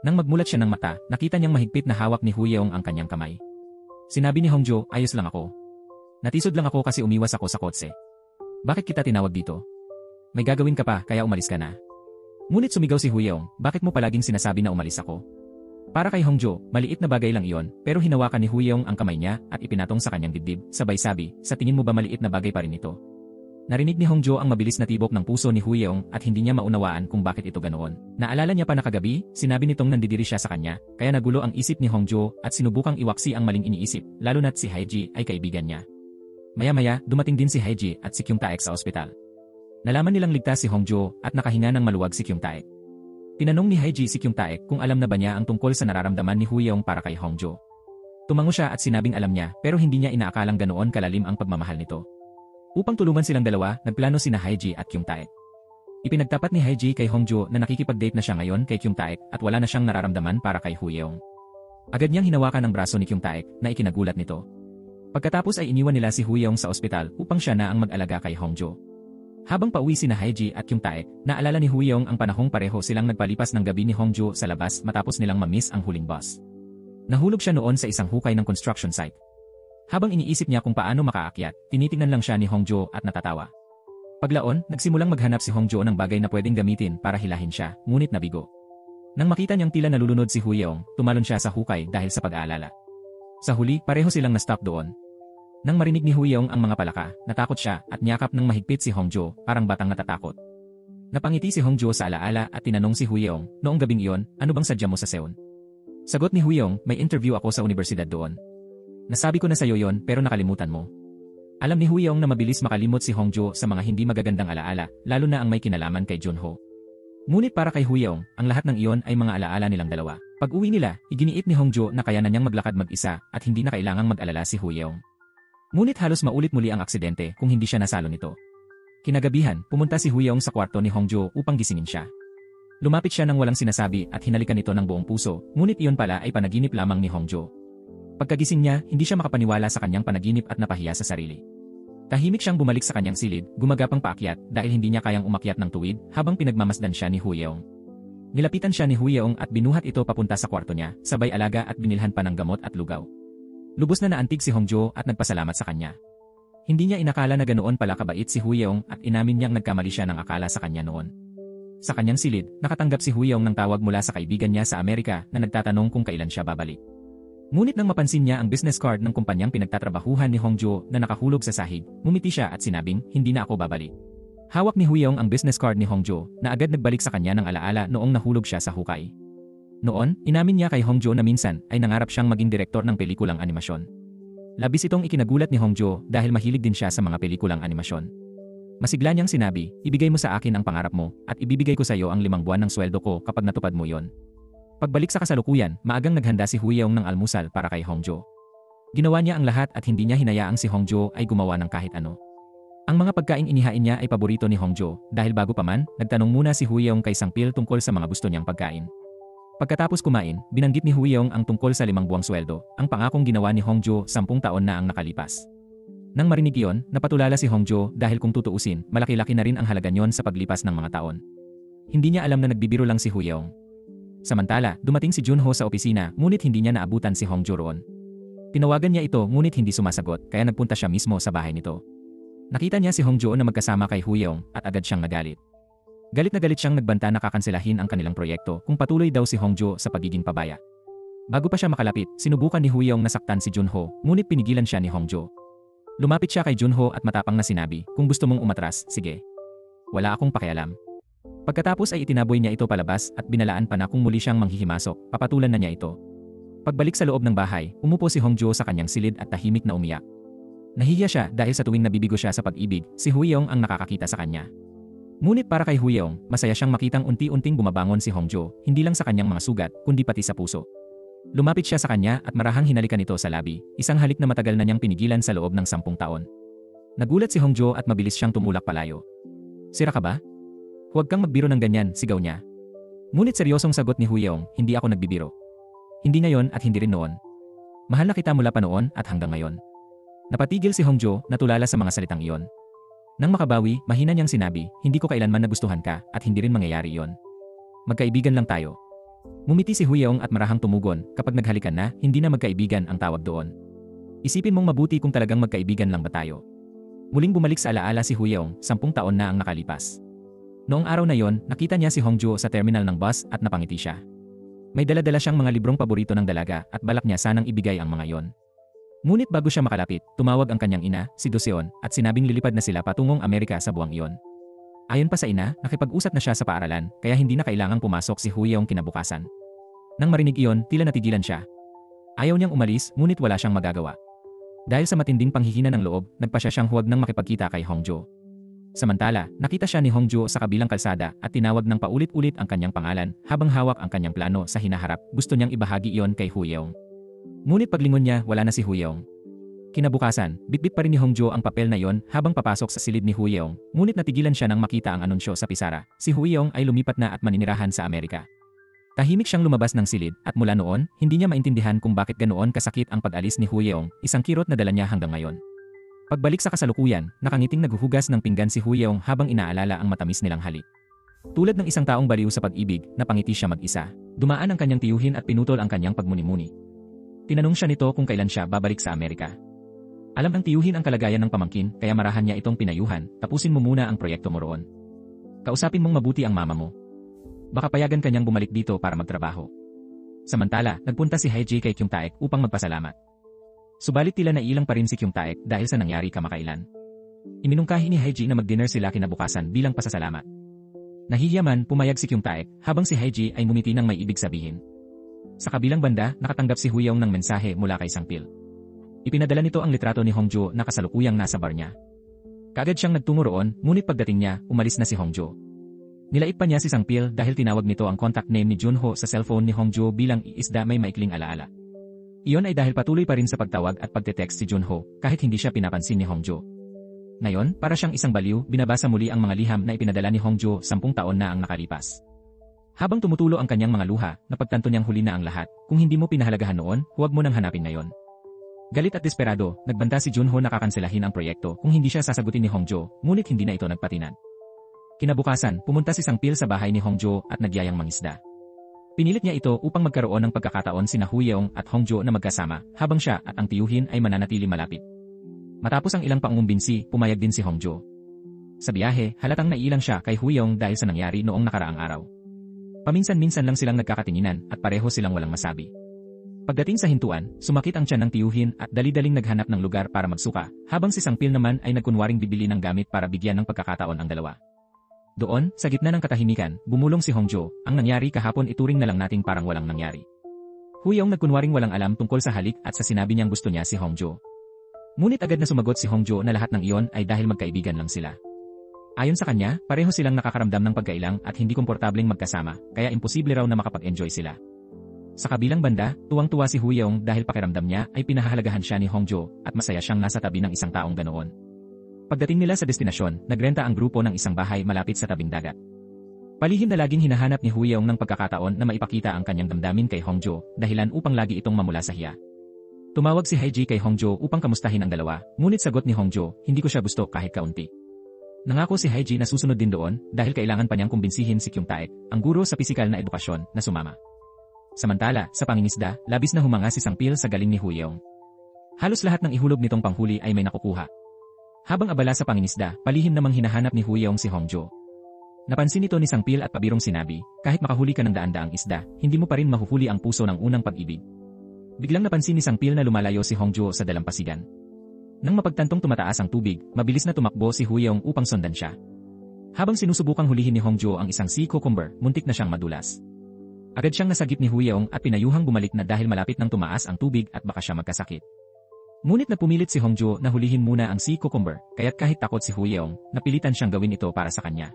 Nang magmulat siya ng mata, nakita niyang mahigpit na hawak ni Huyeong ang kanyang kamay. Sinabi ni Hongjo, ayos lang ako. Natisod lang ako kasi umiwas ako sa kotse. Bakit kita tinawag dito? May gagawin ka pa kaya umalis ka na. Ngunit sumigaw si Huyeong, bakit mo palaging sinasabi na umalis ako? Para kay Hongjo, maliit na bagay lang iyon, pero hinawakan ni Huyeong ang kamay niya at ipinatong sa kanyang dibdib, sabay sabi, sa tingin mo ba maliit na bagay pa rin ito? Narinig ni Hongjo ang mabilis na tibok ng puso ni Huyeong at hindi niya maunawaan kung bakit ito ganoon. Naalala niya pa na kagabi, sinabi nitong nandidiri siya sa kanya, kaya nagulo ang isip ni Hongjo at sinubukang iwaksi ang maling iniisip, lalo na't si Haiji ay kaibigan niya. Maya-maya, dumating din si Haiji at si Kyung Taek sa ospital. Nalaman nilang ligtas si Hongjo at nakahinga ng maluwag si Kyung Taek. Tinanong ni Haiji si Kyung Taek kung alam na ba niya ang tungkol sa nararamdaman ni Huyeong para kay Hongjo. Tumango siya at sinabing alam niya pero hindi niya inaakalang ganoon kalalim ang pagmamahal nito. Upang tulungan silang dalawa, nagplano sina Haiji at Kyung Taek. Ipinagtapat ni Haiji kay Hongjo na nakikipag-date na siya ngayon kay Kyung Taek at wala na siyang nararamdaman para kay Huyeong. Agad niyang hinawakan ang braso ni Kyung Taek na ikinagulat nito. Pagkatapos ay iniwan nila si Huyeong sa ospital upang siya na ang mag-alaga kay Hongjo. Habang pauwi sina Haiji at Kyung Taek, naalala ni Huyeong ang panahong pareho silang nagpalipas ng gabi ni Hongjo sa labas matapos nilang ma-miss ang huling bus. Nahulog siya noon sa isang hukay ng construction site. Habang iniisip niya kung paano makaakyat, tinitingnan lang siya ni Hongjo at natatawa. Paglaon, nagsimulang maghanap si Hongjo ng bagay na pwedeng gamitin para hilahin siya, ngunit nabigo. Nang makita niyang tila nalulunod si Huyeong, tumalon siya sa hukay dahil sa pag-aalala. Sa huli, pareho silang na-stop doon. Nang marinig ni Huyeong ang mga palaka, natakot siya at niyakap ng mahigpit si Hongjo, parang batang natatakot. Napangiti si Hongjo sa alaala at tinanong si Huyeong, noong gabing iyon, ano bang sadya mo sa Seoul? Sagot ni Huyeong, may interview ako sa universidad doon. Nasabi ko na sa'yo yon pero nakalimutan mo. Alam ni Huyong na mabilis makalimot si Hongjo sa mga hindi magagandang alaala, lalo na ang may kinalaman kay Junho. Ngunit para kay Huyong, ang lahat ng iyon ay mga alaala nilang dalawa. Pag-uwi nila, iginiit ni Hongjo na kaya na niyang maglakad mag-isa at hindi na kailangang mag-alala si Huyong. Ngunit halos maulit muli ang aksidente kung hindi siya nasalo nito. Kinagabihan, pumunta si Huyong sa kwarto ni Hongjo upang gisingin siya. Lumapit siya nang walang sinasabi at hinalikan ito ng buong puso, ngunit iyon pala ay panaginip lamang ni Hongjo. Pagkagising niya, hindi siya makapaniwala sa kanyang panaginip at napahiya sa sarili. Tahimik siyang bumalik sa kanyang silid, gumagapang paakyat dahil hindi niya kayang umakyat ng tuwid habang pinagmamasdan siya ni Huyong. Nilapitan siya ni Huyong at binuhat ito papunta sa kwarto niya, sabay alaga at binilhan pa ng gamot at lugaw. Lubos na naantig si Hongjo at nagpasalamat sa kanya. Hindi niya inakala na ganoon pala kabait si Huyong at inamin niyang nagkamali siya ng akala sa kanya noon. Sa kanyang silid, nakatanggap si Huyong ng tawag mula sa kaibigan niya sa Amerika na nagtatanong kung kailan siya babalik. Ngunit nang mapansin niya ang business card ng kumpanyang pinagtatrabahuhan ni Hongjo na nakahulog sa sahig, ngumiti siya at sinabing, hindi na ako babalik. Hawak ni Huyong ang business card ni Hongjo na agad nagbalik sa kanya ng alaala noong nahulog siya sa hukay. Noon, inamin niya kay Hongjo na minsan ay nangarap siyang maging direktor ng pelikulang animasyon. Labis itong ikinagulat ni Hongjo dahil mahilig din siya sa mga pelikulang animasyon. Masigla niyang sinabi, ibigay mo sa akin ang pangarap mo at ibibigay ko sa iyo ang 5 buwan ng sweldo ko kapag natupad mo yon. Pagbalik sa kasalukuyan, maagang naghanda si Huyong ng almusal para kay Hongjo. Ginawa niya ang lahat at hindi niya hinayaang si Hongjo ay gumawa ng kahit ano. Ang mga pagkaing inihain niya ay paborito ni Hongjo dahil bago pa man, nagtanong muna si Huyong kay Sangpil tungkol sa mga gusto niyang pagkain. Pagkatapos kumain, binanggit ni Huyong ang tungkol sa 5 buwang sweldo, ang pangakong ginawa ni Hongjo 10 taon na ang nakalipas. Nang marinig iyon, napatulala si Hongjo dahil kung tutuusin, malaki-laki na rin ang halaga niyon sa paglipas ng mga taon. Hindi niya alam na nagbibiro lang si Huyong. Samantala, dumating si Junho sa opisina ngunit hindi niya naabutan si Hongjo roon. Tinawagan niya ito ngunit hindi sumasagot kaya nagpunta siya mismo sa bahay nito. Nakita niya si Hongjo na magkasama kay Huyong at agad siyang nagalit. Galit na galit siyang nagbanta na kakanselahin ang kanilang proyekto kung patuloy daw si Hongjo sa pagiging pabaya. Bago pa siya makalapit, sinubukan ni Huyong na saktan si Junho ngunit pinigilan siya ni Hongjo. Lumapit siya kay Junho at matapang na sinabi, kung gusto mong umatras, sige. Wala akong pakialam. Pagkatapos ay itinaboy niya ito palabas at binalaan pa na kung muli siyang manghihimasok, papatulan na niya ito. Pagbalik sa loob ng bahay, umupo si Hongjo sa kanyang silid at tahimik na umiyak. Nahihiya siya dahil sa tuwing nabibigo siya sa pag-ibig, si Huyong ang nakakakita sa kanya. Ngunit para kay Huyong, masaya siyang makitang unti-unting bumabangon si Hongjo, hindi lang sa kanyang mga sugat, kundi pati sa puso. Lumapit siya sa kanya at marahang hinalikan ito sa labi, isang halik na matagal na niyang pinigilan sa loob ng 10 taon. Nagulat si Hongjo at mabilis siyang tumulak palayo. Sira ka ba? Huwag kang magbiro ng ganyan, sigaw niya. Ngunit seryosong sagot ni Huyong, hindi ako nagbibiro. Hindi ngayon at hindi rin noon. Mahal na kita mula pa noon at hanggang ngayon. Napatigil si Hongjo, natulala sa mga salitang iyon. Nang makabawi, mahina niyang sinabi, hindi ko kailanman nagustuhan ka at hindi rin mangyayari iyon. Magkaibigan lang tayo. Ngumiti si Huyong at marahang tumugon, kapag naghalikan na, hindi na magkaibigan ang tawag doon. Isipin mong mabuti kung talagang magkaibigan lang ba tayo. Muling bumalik sa alaala si Huyong, 10 taon na ang nakalipas. Noong araw na yon, nakita niya si Hongjo sa terminal ng bus at napangiti siya. May dala-dala siyang mga librong paborito ng dalaga at balak niya sanang ibigay ang mga yon. Ngunit bago siya makalapit, tumawag ang kanyang ina, si Doseon, at sinabing lilipad na sila patungong Amerika sa buwang iyon. Ayon pa sa ina, nakipag-usap na siya sa paaralan, kaya hindi na kailangang pumasok si Huyong kinabukasan. Nang marinig iyon, tila natigilan siya. Ayaw niyang umalis, ngunit wala siyang magagawa. Dahil sa matinding panghihina ng loob, nagpasya siyang huwag nang makipagkita kay Hongjo. Samantala, nakita siya ni Hongjo sa kabilang kalsada at tinawag ng paulit-ulit ang kanyang pangalan habang hawak ang kanyang plano sa hinaharap. Gusto niyang ibahagi iyon kay Huyong. Ngunit paglingon niya, wala na si Huyong. Kinabukasan, bitbit pa rin ni Hongjo ang papel na iyon habang papasok sa silid ni Huyong, ngunit natigilan siya nang makita ang anunsyo sa pisara. Si Huyong ay lumipat na at maninirahan sa Amerika. Tahimik siyang lumabas ng silid at mula noon, hindi niya maintindihan kung bakit ganoon kasakit ang pag-alis ni Huyong, isang kirot na dala niya hanggang ngayon. Pagbalik sa kasalukuyan, nakangiting naghuhugas ng pinggan si Huyong habang inaalala ang matamis nilang halik. Tulad ng isang taong baliw sa pag-ibig, napangiti siya mag-isa. Dumaan ang kanyang tiyuhin at pinutol ang kanyang pagmuni-muni. Tinanong siya nito kung kailan siya babalik sa Amerika. Alam ng tiyuhin ang kalagayan ng pamangkin, kaya marahan niya itong pinayuhan, tapusin mo muna ang proyekto mo roon. Kausapin mong mabuti ang mama mo. Baka payagan kanyang bumalik dito para magtrabaho. Samantala, nagpunta si Hae-ji kay Kyung Taek upang magpasalamat. Subalit tila nailang pa rin si Kyung Taek dahil sa nangyari kamakailan. Iminungkahi ni Hae-ji na mag-dinner sila kinabukasan bilang pasasalamat. Nahihiyaman, pumayag si Kyung Taek habang si Hae-ji ay ngumiti ng may ibig sabihin. Sa kabilang banda, nakatanggap si Huyong ng mensahe mula kay Sangpil. Ipinadala nito ang litrato ni Hongjo na kasalukuyang nasa bar niya. Kaagad siyang nagtungo roon, ngunit pagdating niya, umalis na si Hongjo. Nilait pa niya si Sangpil dahil tinawag nito ang contact name ni Junho sa cellphone ni Hongjo bilang iisda may maikling alaala. Iyon ay dahil patuloy pa rin sa pagtawag at pagte-text si Junho kahit hindi siya pinapansin ni Hongjo. Ngayon, para siyang isang baliw, binabasa muli ang mga liham na ipinadala ni Hongjo 10 taon na ang nakalipas. Habang tumutulo ang kanyang mga luha, napagtanto niyang huli na ang lahat. Kung hindi mo pinahalagahan noon, huwag mo nang hanapin ngayon. Galit at desperado, nagbanta si Junho na kakanselahin ang proyekto kung hindi siya sasagutin ni Hongjo, ngunit hindi na ito nagpatinag. Kinabukasan, pumunta si Sangpil sa bahay ni Hongjo at nagyayang mangisda. Pinilit niya ito upang magkaroon ng pagkakataon sina Huyeong at Hongjo na magkasama, habang siya at ang tiyuhin ay mananatili malapit. Matapos ang ilang pangumbinsi, pumayag din si Hongjo. Sa biyahe, halatang naiilang siya kay Huyeong dahil sa nangyari noong nakaraang araw. Paminsan-minsan lang silang nagkakatinginan at pareho silang walang masabi. Pagdating sa hintuan, sumakit ang tiyan ng tiyuhin at dali-daling naghanap ng lugar para magsuka, habang si Sangpil naman ay nagkunwaring bibili ng gamit para bigyan ng pagkakataon ang dalawa. Doon, sa gitna ng katahimikan, bumulong si Hongjo, ang nangyari kahapon ituring na lang nating parang walang nangyari. Huyeong nagkunwaring walang alam tungkol sa halik at sa sinabi niyang gusto niya si Hongjo. Ngunit agad na sumagot si Hongjo na lahat ng iyon ay dahil magkaibigan lang sila. Ayon sa kanya, pareho silang nakakaramdam ng pagkailang at hindi komportableng magkasama, kaya imposible raw na makapag-enjoy sila. Sa kabilang banda, tuwang-tuwa si Huyeong dahil pakiramdam niya ay pinahahalagahan siya ni Hongjo at masaya siyang nasa tabi ng isang taong ganoon. Pagdating nila sa destinasyon, nagrenta ang grupo ng isang bahay malapit sa tabing dagat. Palihim na laging hinahanap ni Huyeong ng pagkakataon na maipakita ang kanyang damdamin kay Hongjo, dahilan upang lagi itong mamula sa hiya. Tumawag si Haiji kay Hongjo upang kamustahin ang dalawa, ngunit sagot ni Hongjo, hindi ko siya gusto kahit kaunti. Nangako si Haiji na susunod din doon dahil kailangan pa niyang kumbinsihin si Kyung Taek, ang guro sa pisikal na edukasyon, na sumama. Samantala, sa pangingisda, labis na humanga si Sangpil sa galing ni Huyeong. Halos lahat ng ihulog nitong panghuli ay may nakukuha. Habang abala sa pangingisda, palihim namang hinahanap ni Huyeong si Hongjo. Napansin ito ni Sangpil at pabirong sinabi, kahit makahuli ka ng daan-daang isda, hindi mo pa rin mahuhuli ang puso ng unang pag-ibig. Biglang napansin ni Sangpil na lumalayo si Hongjo sa dalampasigan. Nang mapagtantong tumataas ang tubig, mabilis na tumakbo si Huyeong upang sundan siya. Habang sinusubukang hulihin ni Hongjo ang isang sea cucumber, muntik na siyang madulas. Agad siyang nasagip ni Huyeong at pinayuhang bumalik na dahil malapit nang tumaas ang tubig at baka siya magkasakit. Ngunit napumilit si Hongjo na hulihin muna ang sea cucumber, kaya't kahit takot si Huyeong, napilitan siyang gawin ito para sa kanya.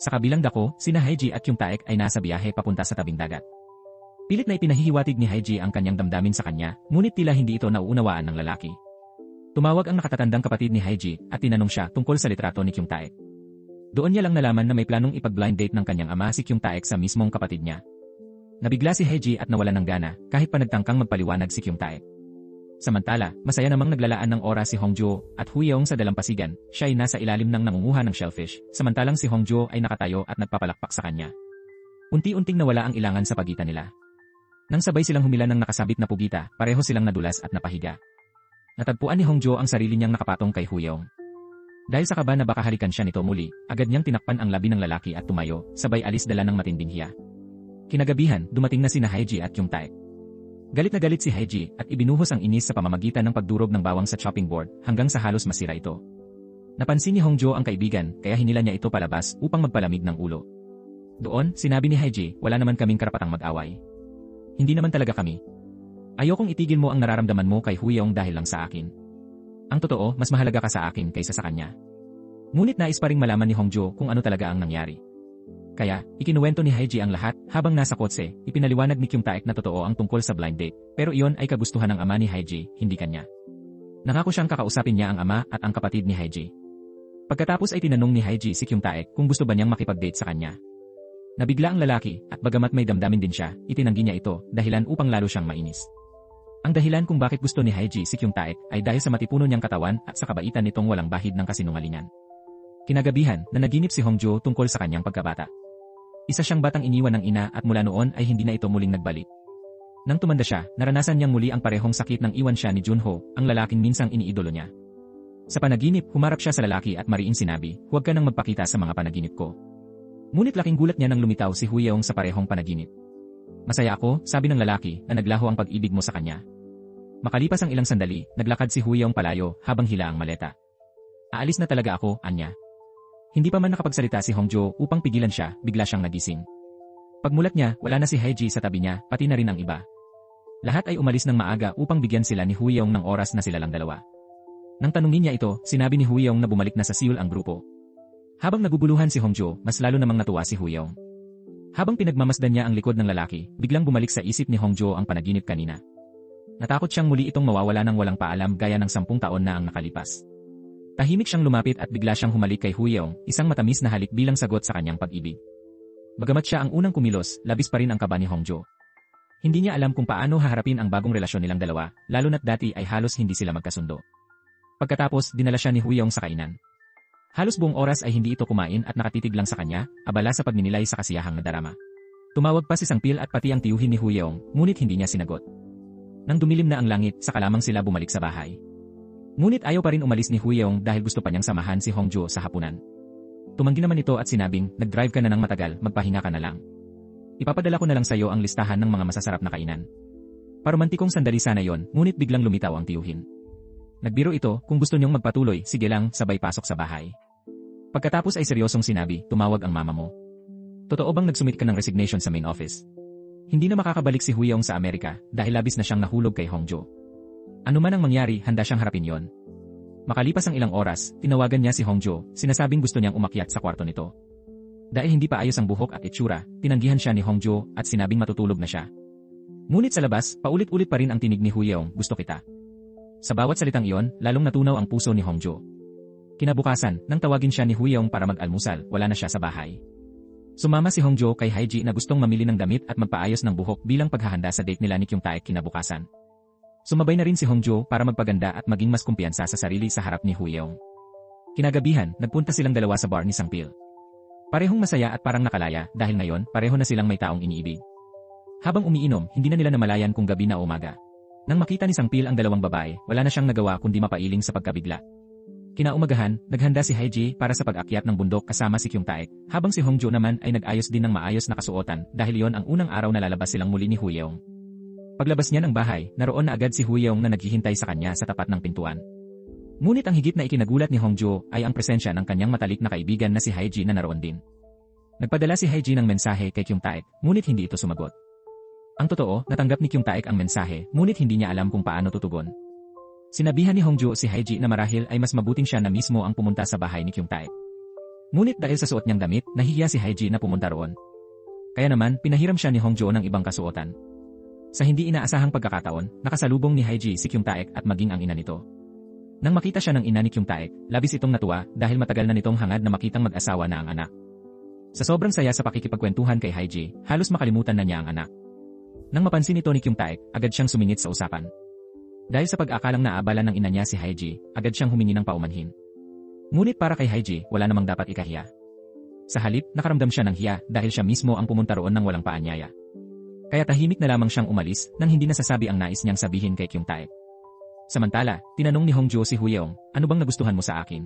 Sa kabilang dako, sina Haiji at Kyung Taek ay nasa biyahe papunta sa tabing dagat. Pilit na ipinahihiwatig ni Haiji ang kanyang damdamin sa kanya, ngunit tila hindi ito nauunawaan ng lalaki. Tumawag ang nakatatandang kapatid ni Haiji at tinanong siya tungkol sa litrato ni Kyung Taek. Doon niya lang nalaman na may planong ipag-blind date ng kanyang ama si Kyung Taek sa mismong kapatid niya. Nabigla si Haiji at nawalan ng gana kahit pa nagtangkang magpaliwanag si Kyung Taek. Samantala, masaya namang naglalaan ng oras si Hongjo at Huyeong sa dalampasigan, siya ay nasa ilalim ng nangunguha ng shellfish, samantalang si Hongjo ay nakatayo at nagpapalakpak sa kanya. Unti-unting nawala ang ilangan sa pagitan nila. Nang sabay silang humila ng nakasabit na pugita, pareho silang nadulas at napahiga. Natagpuan ni Hongjo ang sarili niyang nakapatong kay Huyeong. Dahil sa kaba na baka halikan siya nito muli, agad niyang tinakpan ang labi ng lalaki at tumayo, sabay alis dala ng matinding hiya. Kinagabihan, dumating na sina Haiji at Kyung Taek. Galit na galit si Haiji at ibinuhos ang inis sa pamamagitan ng pagdurog ng bawang sa chopping board hanggang sa halos masira ito. Napansin ni Hongjo ang kaibigan kaya hinila niya ito palabas upang magpalamig ng ulo. Doon, sinabi ni Haiji, wala naman kaming karapatang mag-away. Hindi naman talaga kami. Ayokong itigil mo ang nararamdaman mo kay Huyeong dahil lang sa akin. Ang totoo, mas mahalaga ka sa akin kaysa sa kanya. Ngunit nais pa ring malaman ni Hongjo kung ano talaga ang nangyari. Kaya, ikinuwento ni Haiji ang lahat, habang nasa kotse, ipinaliwanag ni Kyung Taek na totoo ang tungkol sa blind date, pero iyon ay kagustuhan ng ama ni Haiji, hindi kanya. Nangako siyang kakausapin niya ang ama at ang kapatid ni Haiji. Pagkatapos ay tinanong ni Haiji si Kyung Taek kung gusto ba niyang makipag-date sa kanya. Nabigla ang lalaki, at bagamat may damdamin din siya, itinanggi niya ito, dahilan upang lalo siyang mainis. Ang dahilan kung bakit gusto ni Haiji si Kyung Taek ay dahil sa matipuno niyang katawan at sa kabaitan nitong walang bahid ng kasinungalingan. Kinagabihan, nanaginip si Hongjo tungkol sa kanyang pagkabata. Isa siyang batang iniwan ng ina at mula noon ay hindi na ito muling nagbalik. Nang tumanda siya, naranasan niyang muli ang parehong sakit ng iwan siya ni Junho, ang lalaking minsang iniidolo niya. Sa panaginip, humarap siya sa lalaki at mariing sinabi, huwag ka nang magpakita sa mga panaginip ko. Ngunit laking gulat niya nang lumitaw si Huyeong sa parehong panaginip. Masaya ako, sabi ng lalaki, na naglaho ang pag-ibig mo sa kanya. Makalipas ang ilang sandali, naglakad si Huyeong palayo habang hila ang maleta. Aalis na talaga ako, anya. Hindi pa man nakapagsalita si Hongjo upang pigilan siya, bigla siyang nagising. Pagmulat niya, wala na si Haiji sa tabi niya, pati na rin ang iba. Lahat ay umalis ng maaga upang bigyan sila ni Huyong ng oras na sila lang dalawa. Nang tanungin niya ito, sinabi ni Huyong na bumalik na sa Seoul ang grupo. Habang naguguluhan si Hongjo, mas lalo namang natuwa si Huyong. Habang pinagmamasdan niya ang likod ng lalaki, biglang bumalik sa isip ni Hongjo ang panaginip kanina. Natakot siyang muli itong mawawala ng walang paalam gaya ng 10 taon na ang nakalipas. Tahimik siyang lumapit at bigla siyang humalik kay Huyong, isang matamis na halik bilang sagot sa kanyang pag-ibig. Bagamat siya ang unang kumilos, labis pa rin ang kaba ni Hongjo. Hindi niya alam kung paano haharapin ang bagong relasyon nilang dalawa, lalo na't dati ay halos hindi sila magkasundo. Pagkatapos, dinala siya ni Huyong sa kainan. Halos buong oras ay hindi ito kumain at nakatitig lang sa kanya, abala sa pagninilay sa kasiyahang na darama. Tumawag pa si Sangpil at pati ang tiyuhin ni Huyong, ngunit hindi niya sinagot. Nang dumilim na ang langit, saka lamang sila bumalik sa bahay. Ngunit ayaw pa rin umalis ni Huyong dahil gusto pa niyang samahan si Hongjo sa hapunan. Tumanggi naman ito at sinabing, nag-drive ka na ng matagal, magpahinga ka na lang. Ipapadala ko na lang sa iyo ang listahan ng mga masasarap na kainan. Paromantikong sandali sana yon, ngunit biglang lumitaw ang tiyuhin. Nagbiro ito, kung gusto niyong magpatuloy, sige lang, sabay pasok sa bahay. Pagkatapos ay seryosong sinabi, tumawag ang mama mo. Totoo bang nagsumit ka ng resignation sa main office? Hindi na makakabalik si Huyong sa Amerika dahil labis na siyang nahulog kay Hongjo. Ano man ang mangyari, handa siyang harapin yon. Makalipas ang ilang oras, tinawagan niya si Hongjo, sinasabing gusto niyang umakyat sa kwarto nito. Dahil hindi pa ayos ang buhok at itsura, tinanggihan siya ni Hongjo at sinabing matutulog na siya. Ngunit sa labas, paulit-ulit pa rin ang tinig ni Huyong, gusto kita. Sa bawat salitang iyon, lalong natunaw ang puso ni Hongjo. Kinabukasan, nang tawagin siya ni Huyong para mag-almusal, wala na siya sa bahay. Sumama si Hongjo kay Haiji na gustong mamili ng damit at magpaayos ng buhok bilang paghahanda sa date nila ni Kyung Taek kinabukasan. Sumabay na rin si Hongjo para magpaganda at maging mas kumpiyansa sa sarili sa harap ni Huyong. Kinagabihan, nagpunta silang dalawa sa bar ni Sangpil. Parehong masaya at parang nakalaya dahil ngayon pareho na silang may taong iniibig. Habang umiinom, hindi na nila namalayan kung gabi na o umaga. Nang makita ni Sangpil ang dalawang babae, wala na siyang nagawa kundi mapailing sa pagkabigla. Kinaumagahan, naghanda si Haiji para sa pag-akyat ng bundok kasama si Kyung Taek, habang si Hongjo naman ay nag-ayos din ng maayos na kasuotan dahil yon ang unang araw na lalabas silang muli ni Huyong. Paglabas niya ng bahay, naroon na agad si Huyong na naghihintay sa kanya sa tapat ng pintuan. Ngunit ang higit na ikinagulat ni Hongjo ay ang presensya ng kanyang matalik na kaibigan na si Haiji na naroon din. Nagpadala si Haiji ng mensahe kay Kyung Taek, ngunit hindi ito sumagot. Ang totoo, natanggap ni Kyung Taek ang mensahe, ngunit hindi niya alam kung paano tutugon. Sinabihan ni Hongjo si Haiji na marahil ay mas mabuting siya na mismo ang pumunta sa bahay ni Kyung Taek. Ngunit dahil sa suot niyang damit, nahihiya si Haiji na pumunta roon. Kaya naman, pinahiram siya ni Hongjo ng ibang kasuotan. Sa hindi inaasahang pagkakataon, nakasalubong ni Haiji si Kyung Taek at maging ang ina nito. Nang makita siya ng ina ni Kyung Taek, labis itong natuwa dahil matagal na nitong hangad na makitang mag-asawa na ang anak. Sa sobrang saya sa pakikipagkwentuhan kay Haiji, halos makalimutan na niya ang anak. Nang mapansin ito ni Kyung Taek, agad siyang sumingit sa usapan. Dahil sa pag-akalang naabala ng ina niya si Haiji, agad siyang humingi ng paumanhin. Ngunit para kay Haiji, wala namang dapat ikahiya. Sa halip, nakaramdam siya ng hiya dahil siya mismo ang pumunta roon ng walang paanyaya. Kaya tahimik na lamang siyang umalis nang hindi nasasabi ang nais niyang sabihin kay Kyung Taek. Samantala, tinanong ni Hongjo si Huyong, ano bang nagustuhan mo sa akin?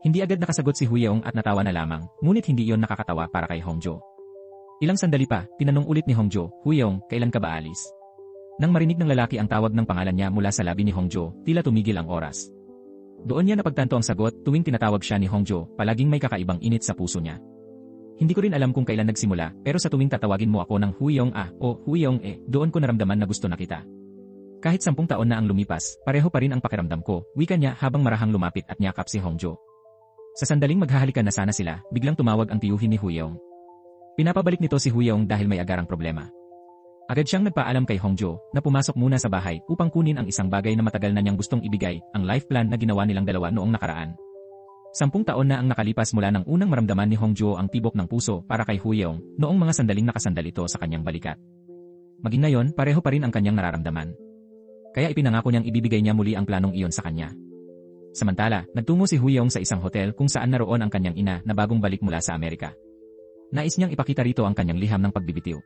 Hindi agad nakasagot si Huyong at natawa na lamang, ngunit hindi iyon nakakatawa para kay Hongjo. Ilang sandali pa, tinanong ulit ni Hongjo, Huyong, kailan ka ba alis? Nang marinig ng lalaki ang tawag ng pangalan niya mula sa labi ni Hongjo, tila tumigil ang oras. Doon niya napagtanto ang sagot tuwing tinatawag siya ni Hongjo, palaging may kakaibang init sa puso niya. Hindi ko rin alam kung kailan nagsimula, pero sa tuwing tatawagin mo ako ng Huyong o Huyong doon ko naramdaman na gusto na kita. Kahit 10 taon na ang lumipas, pareho pa rin ang pakiramdam ko, wika niya habang marahang lumapit at niyakap si Hongjo. Sa sandaling maghahalikan na sana sila, biglang tumawag ang tiyuhin ni Huyong. Pinapabalik nito si Huyong dahil may agarang problema. Agad siyang nagpaalam kay Hongjo na pumasok muna sa bahay upang kunin ang isang bagay na matagal na niyang gustong ibigay, ang life plan na ginawa nilang dalawa noong nakaraan. 10 taon na ang nakalipas mula nang unang maramdaman ni Hongjo ang tibok ng puso para kay Huyong noong mga sandaling nakasandal ito sa kanyang balikat. Maging ngayon, pareho pa rin ang kanyang nararamdaman. Kaya ipinangako niyang ibibigay niya muli ang planong iyon sa kanya. Samantala, nagtungo si Huyong sa isang hotel kung saan naroon ang kanyang ina na bagong balik mula sa Amerika. Nais niyang ipakita rito ang kanyang liham ng pagbibitiw.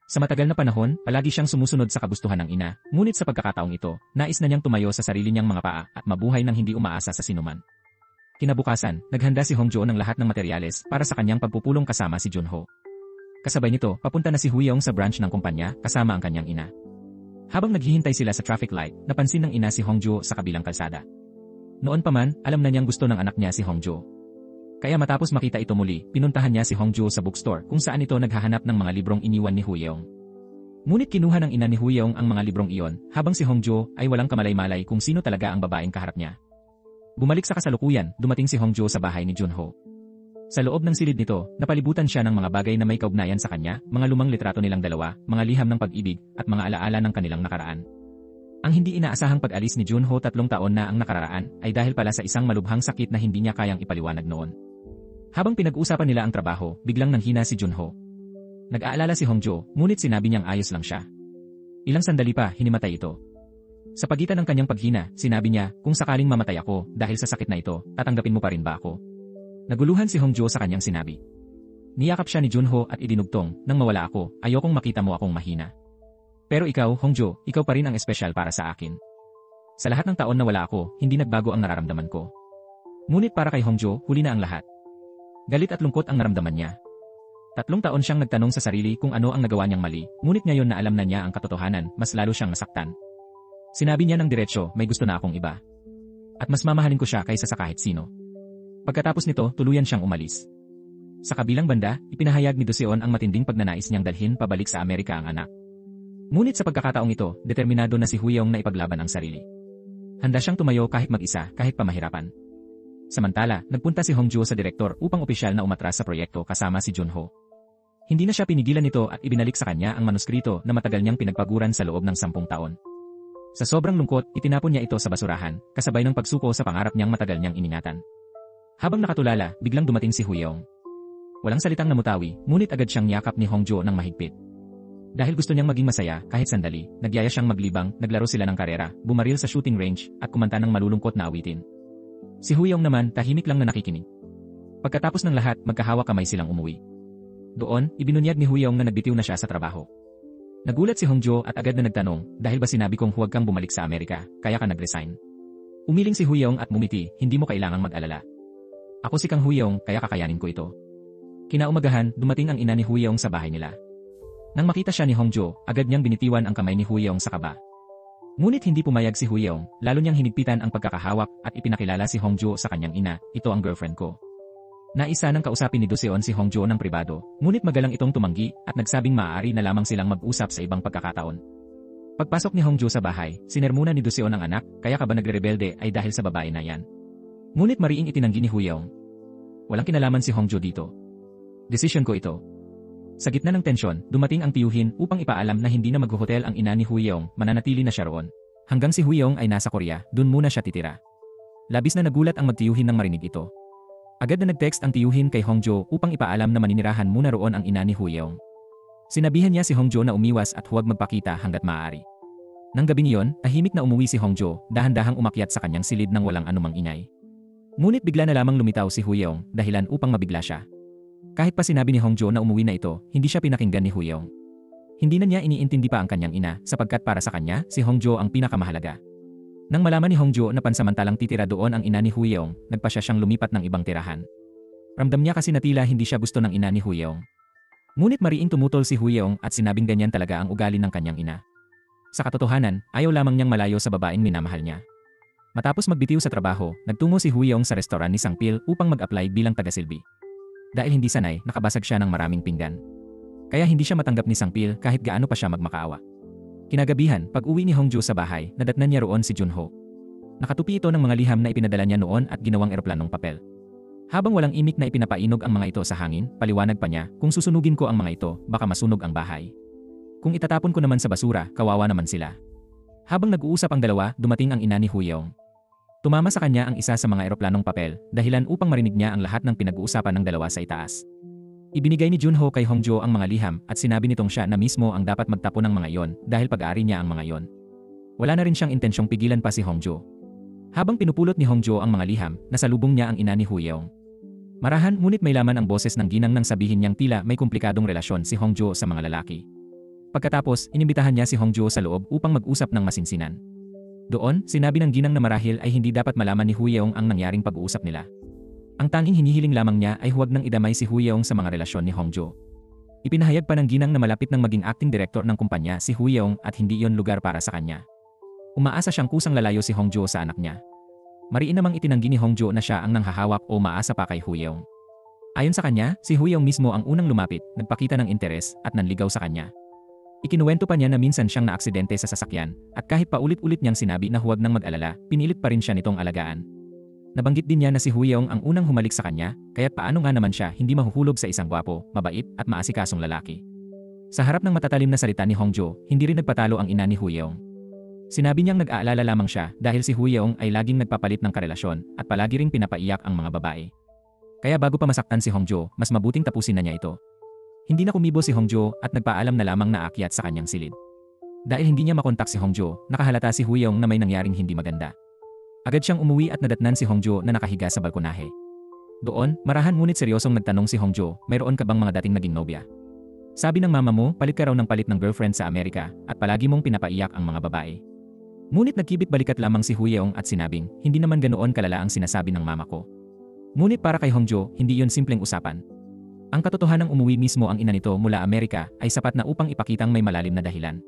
Sa matagal na panahon, palagi siyang sumusunod sa kagustuhan ng ina, ngunit sa pagkakataong ito, nais na niyang tumayo sa sarili niyang mga paa at mabuhay nang hindi umaasa sa sinuman. Kinabukasan, naghanda si Hongjo ng lahat ng materyales para sa kanyang pagpupulong kasama si Junho. Kasabay nito, papunta na si Huyong sa branch ng kumpanya kasama ang kanyang ina. Habang naghihintay sila sa traffic light, napansin ng ina si Hongjo sa kabilang kalsada. Noon pa man, alam na niyang gusto ng anak niya si Hongjo. Kaya matapos makita ito muli, pinuntahan niya si Hongjo sa bookstore kung saan ito naghahanap ng mga librong iniwan ni Huyong. Ngunit kinuha ng ina ni Huiyong ang mga librong iyon, habang si Hongjo ay walang kamalay-malay kung sino talaga ang babaeng kaharap niya. Bumalik sa kasalukuyan, dumating si Hongjo sa bahay ni Junho. Sa loob ng silid nito, napalibutan siya ng mga bagay na may kaugnayan sa kanya, mga lumang litrato nilang dalawa, mga liham ng pag-ibig, at mga alaala ng kanilang nakaraan. Ang hindi inaasahang pag-alis ni Junho 3 taon na ang nakararaan ay dahil pala sa isang malubhang sakit na hindi niya kayang ipaliwanag noon. Habang pinag-uusapan nila ang trabaho, biglang nanghina si Junho. Nag-aalala si Hongjo, ngunit sinabi niyang ayos lang siya. Ilang sandali pa, hinimatay ito. Sa pagitan ng kanyang paghina, sinabi niya, kung sakaling mamatay ako dahil sa sakit na ito, tatanggapin mo pa rin ba ako? Naguluhan si Hongjo sa kanyang sinabi. Niyakap siya ni Junho at idinugtong, nang mawala ako, ayokong makita mo akong mahina. Pero ikaw, Hongjo, ikaw pa rin ang espesyal para sa akin. Sa lahat ng taon na wala ako, hindi nagbago ang nararamdaman ko. Ngunit para kay Hongjo, huli na ang lahat. Galit at lungkot ang naramdaman niya. 3 taon siyang nagtanong sa sarili kung ano ang nagawa niyang mali, ngunit ngayon na alam na niya ang katotohanan, mas lalo siyang nasaktan. Sinabi niya ng diretsyo, may gusto na akong iba. At mas mamahalin ko siya kaysa sa kahit sino. Pagkatapos nito, tuluyan siyang umalis. Sa kabilang banda, ipinahayag ni Doseon ang matinding pagnanais niyang dalhin pabalik sa Amerika ang anak. Ngunit sa pagkakataong ito, determinado na si Huiyong na ipaglaban ang sarili. Handa siyang tumayo kahit mag-isa, kahit pamahirapan. Samantala, nagpunta si Hongjo sa direktor upang opisyal na umatras sa proyekto kasama si Junho. Hindi na siya pinigilan nito at ibinalik sa kanya ang manuskrito na matagal niyang pinagpaguran sa loob ng 10 taon. Sa sobrang lungkot, itinapon niya ito sa basurahan, kasabay ng pagsuko sa pangarap niyang matagal niyang iningatan. Habang nakatulala, biglang dumating si Huiyong. Walang salitang namutawi, ngunit agad siyang yakap ni Hongjo ng mahigpit. Dahil gusto niyang maging masaya, kahit sandali, nagyaya siyang maglibang, naglaro sila ng karera, bumaril sa shooting range, at kumanta ng malulungkot na awitin. Si Huiyong naman, tahimik lang na nakikinig. Pagkatapos ng lahat, magkahawak kamay silang umuwi. Doon, ibinunyag ni Huiyong na nagbitiw na siya sa trabaho. Nagulat si Hongjo at agad na nagtanong, dahil ba sinabi kong huwag kang bumalik sa Amerika, kaya ka nag-resign? Umiling si Huiyong at mumiti, hindi mo kailangang mag-alala. Ako si Kang Huiyong, kaya kakayanin ko ito. Kinaumagahan, dumating ang ina ni Huiyong sa bahay nila. Nang makita siya ni Hongjo, agad niyang binitiwan ang kamay ni Huiyong sa kaba. Ngunit hindi pumayag si Huiyong, lalo niyang hinigpitan ang pagkakahawak at ipinakilala si Hongjo sa kanyang ina, ito ang girlfriend ko. Naisa nang kausapin ni Doseon si Hongjo ng pribado, ngunit magalang itong tumanggi at nagsabing maaari na lamang silang mag-usap sa ibang pagkakataon. Pagpasok ni Hongjo sa bahay, sinermona ni Doseon ang anak, kaya ka ba nagre-rebelde ay dahil sa babae na yan. Ngunit mariing itinanggi ni Huiyong. Walang kinalaman si Hongjo dito. Desisyon ko ito. Sa gitna ng tensyon, dumating ang tiyuhin upang ipaalam na hindi na mag-hotel ang ina ni Huiyong, mananatili na siya roon. Hanggang si Huiyong ay nasa Korea, dun muna siya titira. Labis na nagulat ang magtiyuhin nang marinig ito. Agad na nag-text ang tiyuhin kay Hongjo upang ipaalam na maninirahan muna roon ang ina ni Huiyong. Sinabihan niya si Hongjo na umiwas at huwag magpakita hanggat maaari. Nang gabing iyon, tahimik na umuwi si Hongjo, dahan-dahang umakyat sa kanyang silid nang walang anumang ingay. Ngunit bigla na lamang lumitaw si Huiyong, dahilan upang mabigla siya. Kahit pa sinabi ni Hongjo na umuwi na ito, hindi siya pinakinggan ni Huiyong. Hindi na niya iniintindi pa ang kanyang ina, sapagkat para sa kanya, si Hongjo ang pinakamahalaga. Nang malaman ni Hongjo na pansamantalang titira doon ang ina ni Huiyong, nagpa siyang lumipat ng ibang tirahan. Ramdam niya kasi na tila hindi siya gusto ng ina ni Huiyong. Ngunit mariing tumutol si Huiyong at sinabing ganyan talaga ang ugali ng kanyang ina. Sa katotohanan, ayaw lamang niyang malayo sa babaeng minamahal niya. Matapos magbitiw sa trabaho, nagtungo si Huiyong sa restoran ni Sangpil upang mag-apply bilang tagasilbi. Dahil hindi sanay, nakabasag siya ng maraming pinggan. Kaya hindi siya matanggap ni Sangpil kahit gaano pa siya magmakaawa. Kinagabihan, pag-uwi ni Hongjo sa bahay, nadatnan niya roon si Junho. Nakatupi ito ng mga liham na ipinadala niya noon at ginawang eroplanong papel. Habang walang imik na ipinapainog ang mga ito sa hangin, paliwanag pa niya, kung susunugin ko ang mga ito, baka masunog ang bahay. Kung itatapon ko naman sa basura, kawawa naman sila. Habang nag-uusap ang dalawa, dumating ang ina ni Huiyong. Tumama sa kanya ang isa sa mga eroplanong papel, dahilan upang marinig niya ang lahat ng pinag-uusapan ng dalawa sa itaas. Ibinigay ni Junho kay Hongjo ang mga liham at sinabi nitong siya na mismo ang dapat magtapon ng mga iyon dahil pag-aari niya ang mga iyon. Wala na rin siyang intensyong pigilan pa si Hongjo. Habang pinupulot ni Hongjo ang mga liham, nasalubong niya ang ina ni Huiyong. Marahan ngunit may laman ang boses ng ginang nang sabihin niyang tila may komplikadong relasyon si Hongjo sa mga lalaki. Pagkatapos, inimbitahan niya si Hongjo sa loob upang mag-usap ng masinsinan. Doon, sinabi ng ginang na marahil ay hindi dapat malaman ni Huiyong ang nangyaring pag-uusap nila. Ang tanging hinihiling lamang niya ay huwag nang idamay si Huiyong sa mga relasyon ni Hongjo. Ipinahayag pa ng ginang na malapit nang maging acting director ng kumpanya si Huiyong at hindi iyon lugar para sa kanya. Umaasa siyang kusang lalayo si Hongjo sa anak niya. Mariin namang itinanggi ni Hongjo na siya ang nanghahawak o maasa pa kay Huiyong. Ayon sa kanya, si Huiyong mismo ang unang lumapit, nagpakita ng interes at nanligaw sa kanya. Ikinuwento pa niya na minsan siyang naaksidente sa sasakyan at kahit paulit-ulit niyang sinabi na huwag nang mag-alala, pinilit pa rin siya nitong alagaan. Nabanggit din niya na si Huiyong ang unang humalik sa kanya, kaya't paano nga naman siya hindi mahuhulog sa isang gwapo, mabait at maasikasong lalaki. Sa harap ng matatalim na salita ni Hongjo, hindi rin nagpatalo ang ina ni Huiyong. Sinabi niyang nag-aalala lamang siya dahil si Huiyong ay laging nagpapalit ng karelasyon at palagi ring pinapaiyak ang mga babae. Kaya bago pa masaktan si Hongjo, mas mabuting tapusin na niya ito. Hindi na kumibo si Hongjo at nagpaalam na lamang na aakyat sa kanyang silid. Dahil hindi niya makontak si Hongjo, nakahalata si Huiyong na may nangyaring hindi maganda. Agad siyang umuwi at nadatnan si Hongjo na nakahiga sa balkonahe. Doon, marahan ngunit seryosong nagtanong si Hongjo, mayroon ka bang mga dating naging nobya? Sabi ng mama mo, palit ka raw ng palit ng girlfriend sa Amerika at palagi mong pinapaiyak ang mga babae. Ngunit nagkibit balikat lamang si Huiyong at sinabing, hindi naman ganoon kalala ang sinasabi ng mama ko. Ngunit para kay Hongjo, hindi yon simpleng usapan. Ang katotohanang umuwi mismo ang ina nito mula Amerika ay sapat na upang ipakitang may malalim na dahilan.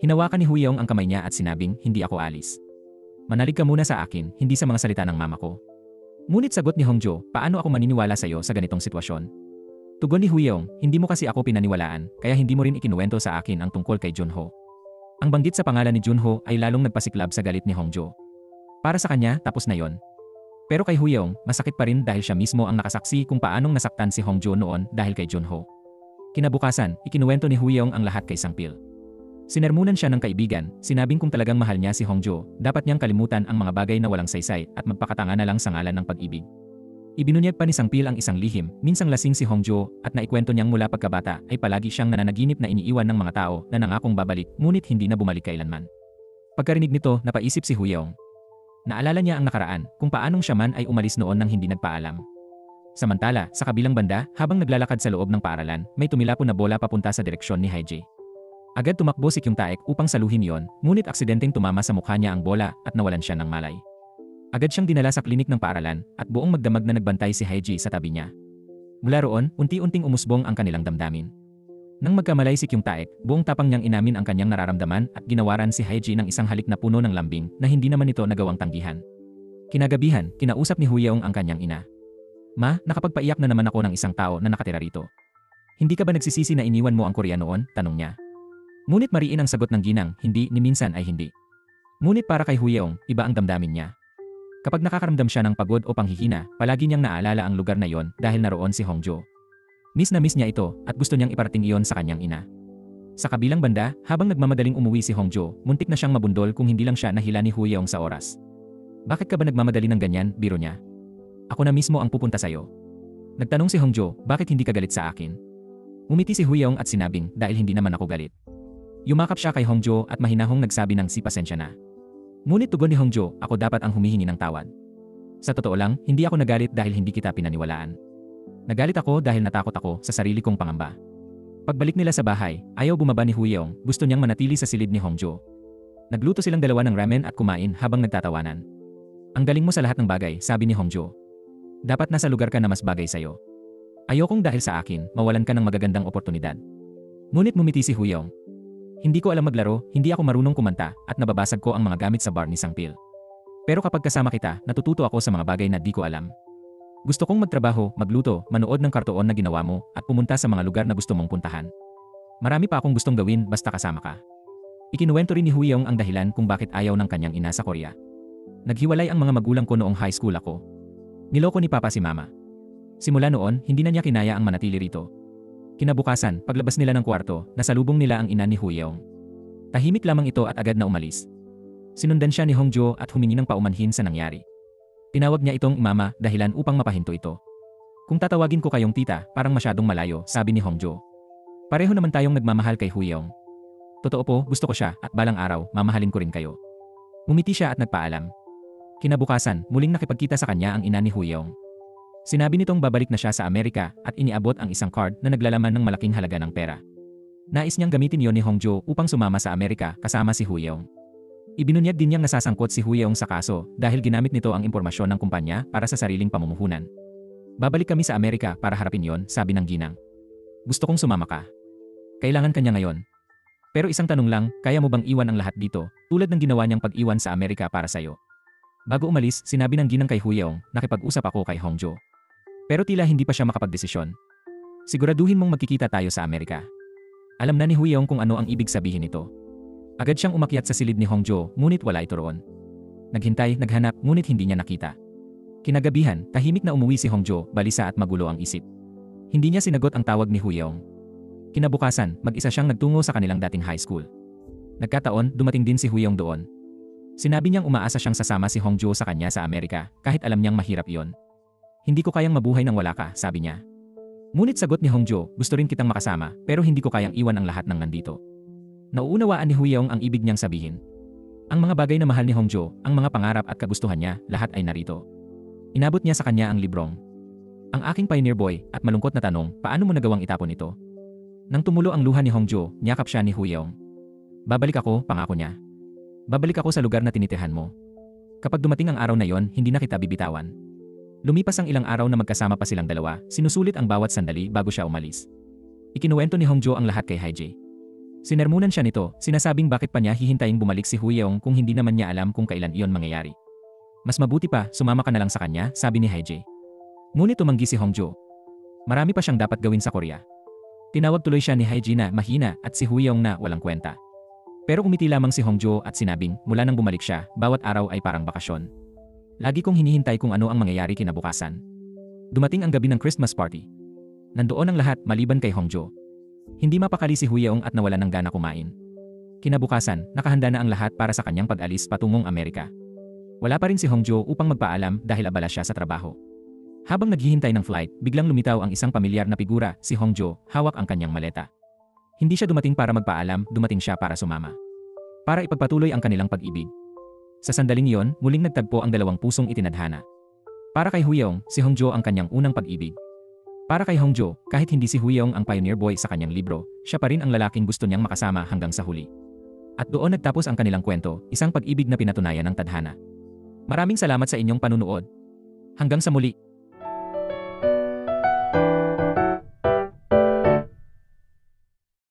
Hinawakan ni Huiyong ang kamay niya at sinabing, hindi ako alis. Manalig ka muna sa akin, hindi sa mga salita ng mama ko. Ngunit sagot ni Hongjo, paano ako maniniwala sa iyo sa ganitong sitwasyon? Tugon ni Huiyong, hindi mo kasi ako pinaniwalaan, kaya hindi mo rin ikinuwento sa akin ang tungkol kay Junho. Ang banggit sa pangalan ni Junho ay lalong nagpasiklab sa galit ni Hongjo. Para sa kanya, tapos na yon. Pero kay Huiyong, masakit pa rin dahil siya mismo ang nakasaksi kung paanong nasaktan si Hongjo noon dahil kay Junho. Kinabukasan, ikinuwento ni Huiyong ang lahat kay Sangpil. Sinermunan siya ng kaibigan, sinabing kung talagang mahal niya si Hongjo, dapat niyang kalimutan ang mga bagay na walang saysay at magpakatanga na lang sa ngalan ng pag-ibig. Ibinunyag pa ni Sangpil ang isang lihim, minsang lasing si Hongjo at naikwento niyang mula pagkabata ay palagi siyang nananaginip na iniiwan ng mga tao na nangakong babalik ngunit hindi na bumalik kailanman. Pagkarinig nito, napaisip si Huiyong. Naalala niya ang nakaraan, kung paanong siya man ay umalis noon nang hindi nagpaalam. Samantala, sa kabilang banda, habang naglalakad sa loob ng paaralan, may tumilapon na bola papunta sa direksyon ni Haiji. Agad tumakbo si Kyung Taek upang saluhin yon, ngunit aksidenteng tumama sa mukha niya ang bola at nawalan siya ng malay. Agad siyang dinala sa klinik ng paaralan at buong magdamag na nagbantay si Haiji sa tabi niya. Mula roon, unti-unting umusbong ang kanilang damdamin. Nang magkamalay si Kyung Taek, buong tapang niyang inamin ang kanyang nararamdaman at ginawaran si Haiji ng isang halik na puno ng lambing na hindi naman ito nagawang tanggihan. Kinagabihan, kinausap ni Huiyong ang kanyang ina. Ma, nakapagpaiyak na naman ako ng isang tao na nakatira rito. Hindi ka ba nagsisisi na iniwan mo ang Korea noon? Tanong niya. Ngunit mariin ang sagot ng ginang, hindi ni minsan ay hindi. Ngunit para kay Huiyong, iba ang damdamin niya. Kapag nakakaramdam siya ng pagod o panghihina, palagi niyang naalala ang lugar na yon dahil naroon si Hongjo. Miss na miss niya ito at gusto niyang iparating iyon sa kanyang ina. Sa kabilang banda, habang nagmamadaling umuwi si Hongjo, muntik na siyang mabundol kung hindi lang siya nahila ni Huiyong sa oras. Bakit ka ba nagmamadali ng ganyan, biro niya? Ako na mismo ang pupunta sa'yo. Nagtanong si Hongjo, bakit hindi ka galit sa akin? Umiti si Huiyong at sinabing, dahil hindi naman ako galit. Yumakap siya kay Hongjo at mahinahong nagsabi ng si pasensya na. Ngunit tugon ni Hongjo, ako dapat ang humihingi ng tawad. Sa totoo lang, hindi ako nagalit dahil hindi kita pinaniwalaan. Nagalit ako dahil natakot ako sa sarili kong pangamba. Pagbalik nila sa bahay, ayaw bumaba ni Huiyong, gusto niyang manatili sa silid ni Hongjo. Nagluto silang dalawa ng ramen at kumain habang nagtatawanan. Ang galing mo sa lahat ng bagay, sabi ni Hongjo. Dapat nasa lugar ka na mas bagay sa'yo. Ayokong dahil sa akin, mawalan ka ng magagandang oportunidad. Ngunit mumiti si Huiyong. Hindi ko alam maglaro, hindi ako marunong kumanta, at nababasag ko ang mga gamit sa bar ni Sangpil. Pero kapag kasama kita, natututo ako sa mga bagay na di ko alam. Gusto kong magtrabaho, magluto, manood ng kartoon na ginawa mo, at pumunta sa mga lugar na gusto mong puntahan. Marami pa akong gustong gawin basta kasama ka. Ikinuwento rin ni Huiyong ang dahilan kung bakit ayaw ng kanyang ina sa Korea. Naghiwalay ang mga magulang ko noong high school ako. Niloko ni Papa si Mama. Simula noon, hindi na niya kinaya ang manatili rito. Kinabukasan, paglabas nila ng kwarto, nasalubong nila ang ina ni Huiyong. Tahimik lamang ito at agad na umalis. Sinundan siya ni Hongjo at humingi ng paumanhin sa nangyari. Tinawag niya itong mama dahilan upang mapahinto ito. Kung tatawagin ko kayong tita, parang masyadong malayo, sabi ni Hongjo. Pareho naman tayong nagmamahal kay Huiyong. Totoo po, gusto ko siya at balang araw, mamahalin ko rin kayo. Ngumiti siya at nagpaalam. Kinabukasan, muling nakipagkita sa kanya ang ina ni Huiyong. Sinabi nitong babalik na siya sa Amerika at iniabot ang isang card na naglalaman ng malaking halaga ng pera. Nais niyang gamitin yon ni Hongjo upang sumama sa Amerika kasama si Huiyong. Ibinunyag din niyang nasasangkot si Huiyong sa kaso dahil ginamit nito ang impormasyon ng kumpanya para sa sariling pamumuhunan. Babalik kami sa Amerika para harapin yon, sabi ng ginang. Gusto kong sumama ka. Kailangan kanya ngayon. Pero isang tanong lang, kaya mo bang iwan ang lahat dito, tulad ng ginawa niyang pag-iwan sa Amerika para sa'yo? Bago umalis, sinabi ng ginang kay Huiyong, nakipag-usap ako kay Hongjo. Pero tila hindi pa siya makapagdesisyon. Siguraduhin mong magkikita tayo sa Amerika. Alam na ni Huyong kung ano ang ibig sabihin nito. Agad siyang umakyat sa silid ni Hongjo, ngunit wala ito roon. Naghintay, naghanap, ngunit hindi niya nakita. Kinagabihan, tahimik na umuwi si Hongjo, balisa at magulo ang isip. Hindi niya sinagot ang tawag ni Huyong. Kinabukasan, mag-isa siyang nagtungo sa kanilang dating high school. Nagkataon, dumating din si Huyong doon. Sinabi niyang umaasa siyang sasama si Hongjo sa kanya sa Amerika, kahit alam niyang mahirap iyon. Hindi ko kayang mabuhay nang wala ka, sabi niya. Ngunit sagot ni Hongjo, gusto rin kitang makasama, pero hindi ko kayang iwan ang lahat ng nandito. Nauunawaan ni Huyong ang ibig niyang sabihin. Ang mga bagay na mahal ni Hongjo, ang mga pangarap at kagustuhan niya, lahat ay narito. Inabot niya sa kanya ang librong. Ang aking pioneer boy, at malungkot na tanong, paano mo nagawang itapon ito? Nang tumulo ang luha ni Hongjo, niyakap siya ni Huyong. Babalik ako, pangako niya. Babalik ako sa lugar na tinitirahan mo. Kapag dumating ang araw na yon, hindi na kita bibitawan. Lumipas ang ilang araw na magkasama pa silang dalawa, sinusulit ang bawat sandali bago siya umalis. Ikinuwento ni Hongjo ang lahat kay Hae-jae. Sinermunan siya nito, sinasabing bakit pa niya hihintaying bumalik si Huyong kung hindi naman niya alam kung kailan iyon mangyayari. Mas mabuti pa, sumama ka na lang sa kanya, sabi ni Hae-jae. Ngunit tumanggi si Hongjo. Marami pa siyang dapat gawin sa Korea. Tinawag tuloy siya ni Hae-jae na mahina at si Huyong na walang kwenta. Pero umiti lamang si Hongjo at sinabing, mula nang bumalik siya, bawat araw ay parang bakasyon. Lagi kong hinihintay kung ano ang mangyayari kinabukasan. Dumating ang gabi ng Christmas party. Nandoon ang lahat maliban kay Hongjo. Hindi mapakali si Huyong at nawala ng gana kumain. Kinabukasan, nakahanda na ang lahat para sa kanyang pag-alis patungong Amerika. Wala pa rin si Hongjo upang magpaalam dahil abala siya sa trabaho. Habang naghihintay ng flight, biglang lumitaw ang isang pamilyar na figura, si Hongjo, hawak ang kanyang maleta. Hindi siya dumating para magpaalam, dumating siya para sumama. Para ipagpatuloy ang kanilang pag-ibig. Sa sandaling iyon, muling nagtagpo ang dalawang pusong itinadhana. Para kay Huyong, si Hongjo ang kanyang unang pag-ibig. Para kay Hongjo, kahit hindi si Huyong ang pioneer boy sa kanyang libro, siya pa rin ang lalaking gusto niyang makasama hanggang sa huli. At doon nagtapos ang kanilang kwento, isang pag-ibig na pinatunayan ng tadhana. Maraming salamat sa inyong panunood. Hanggang sa muli.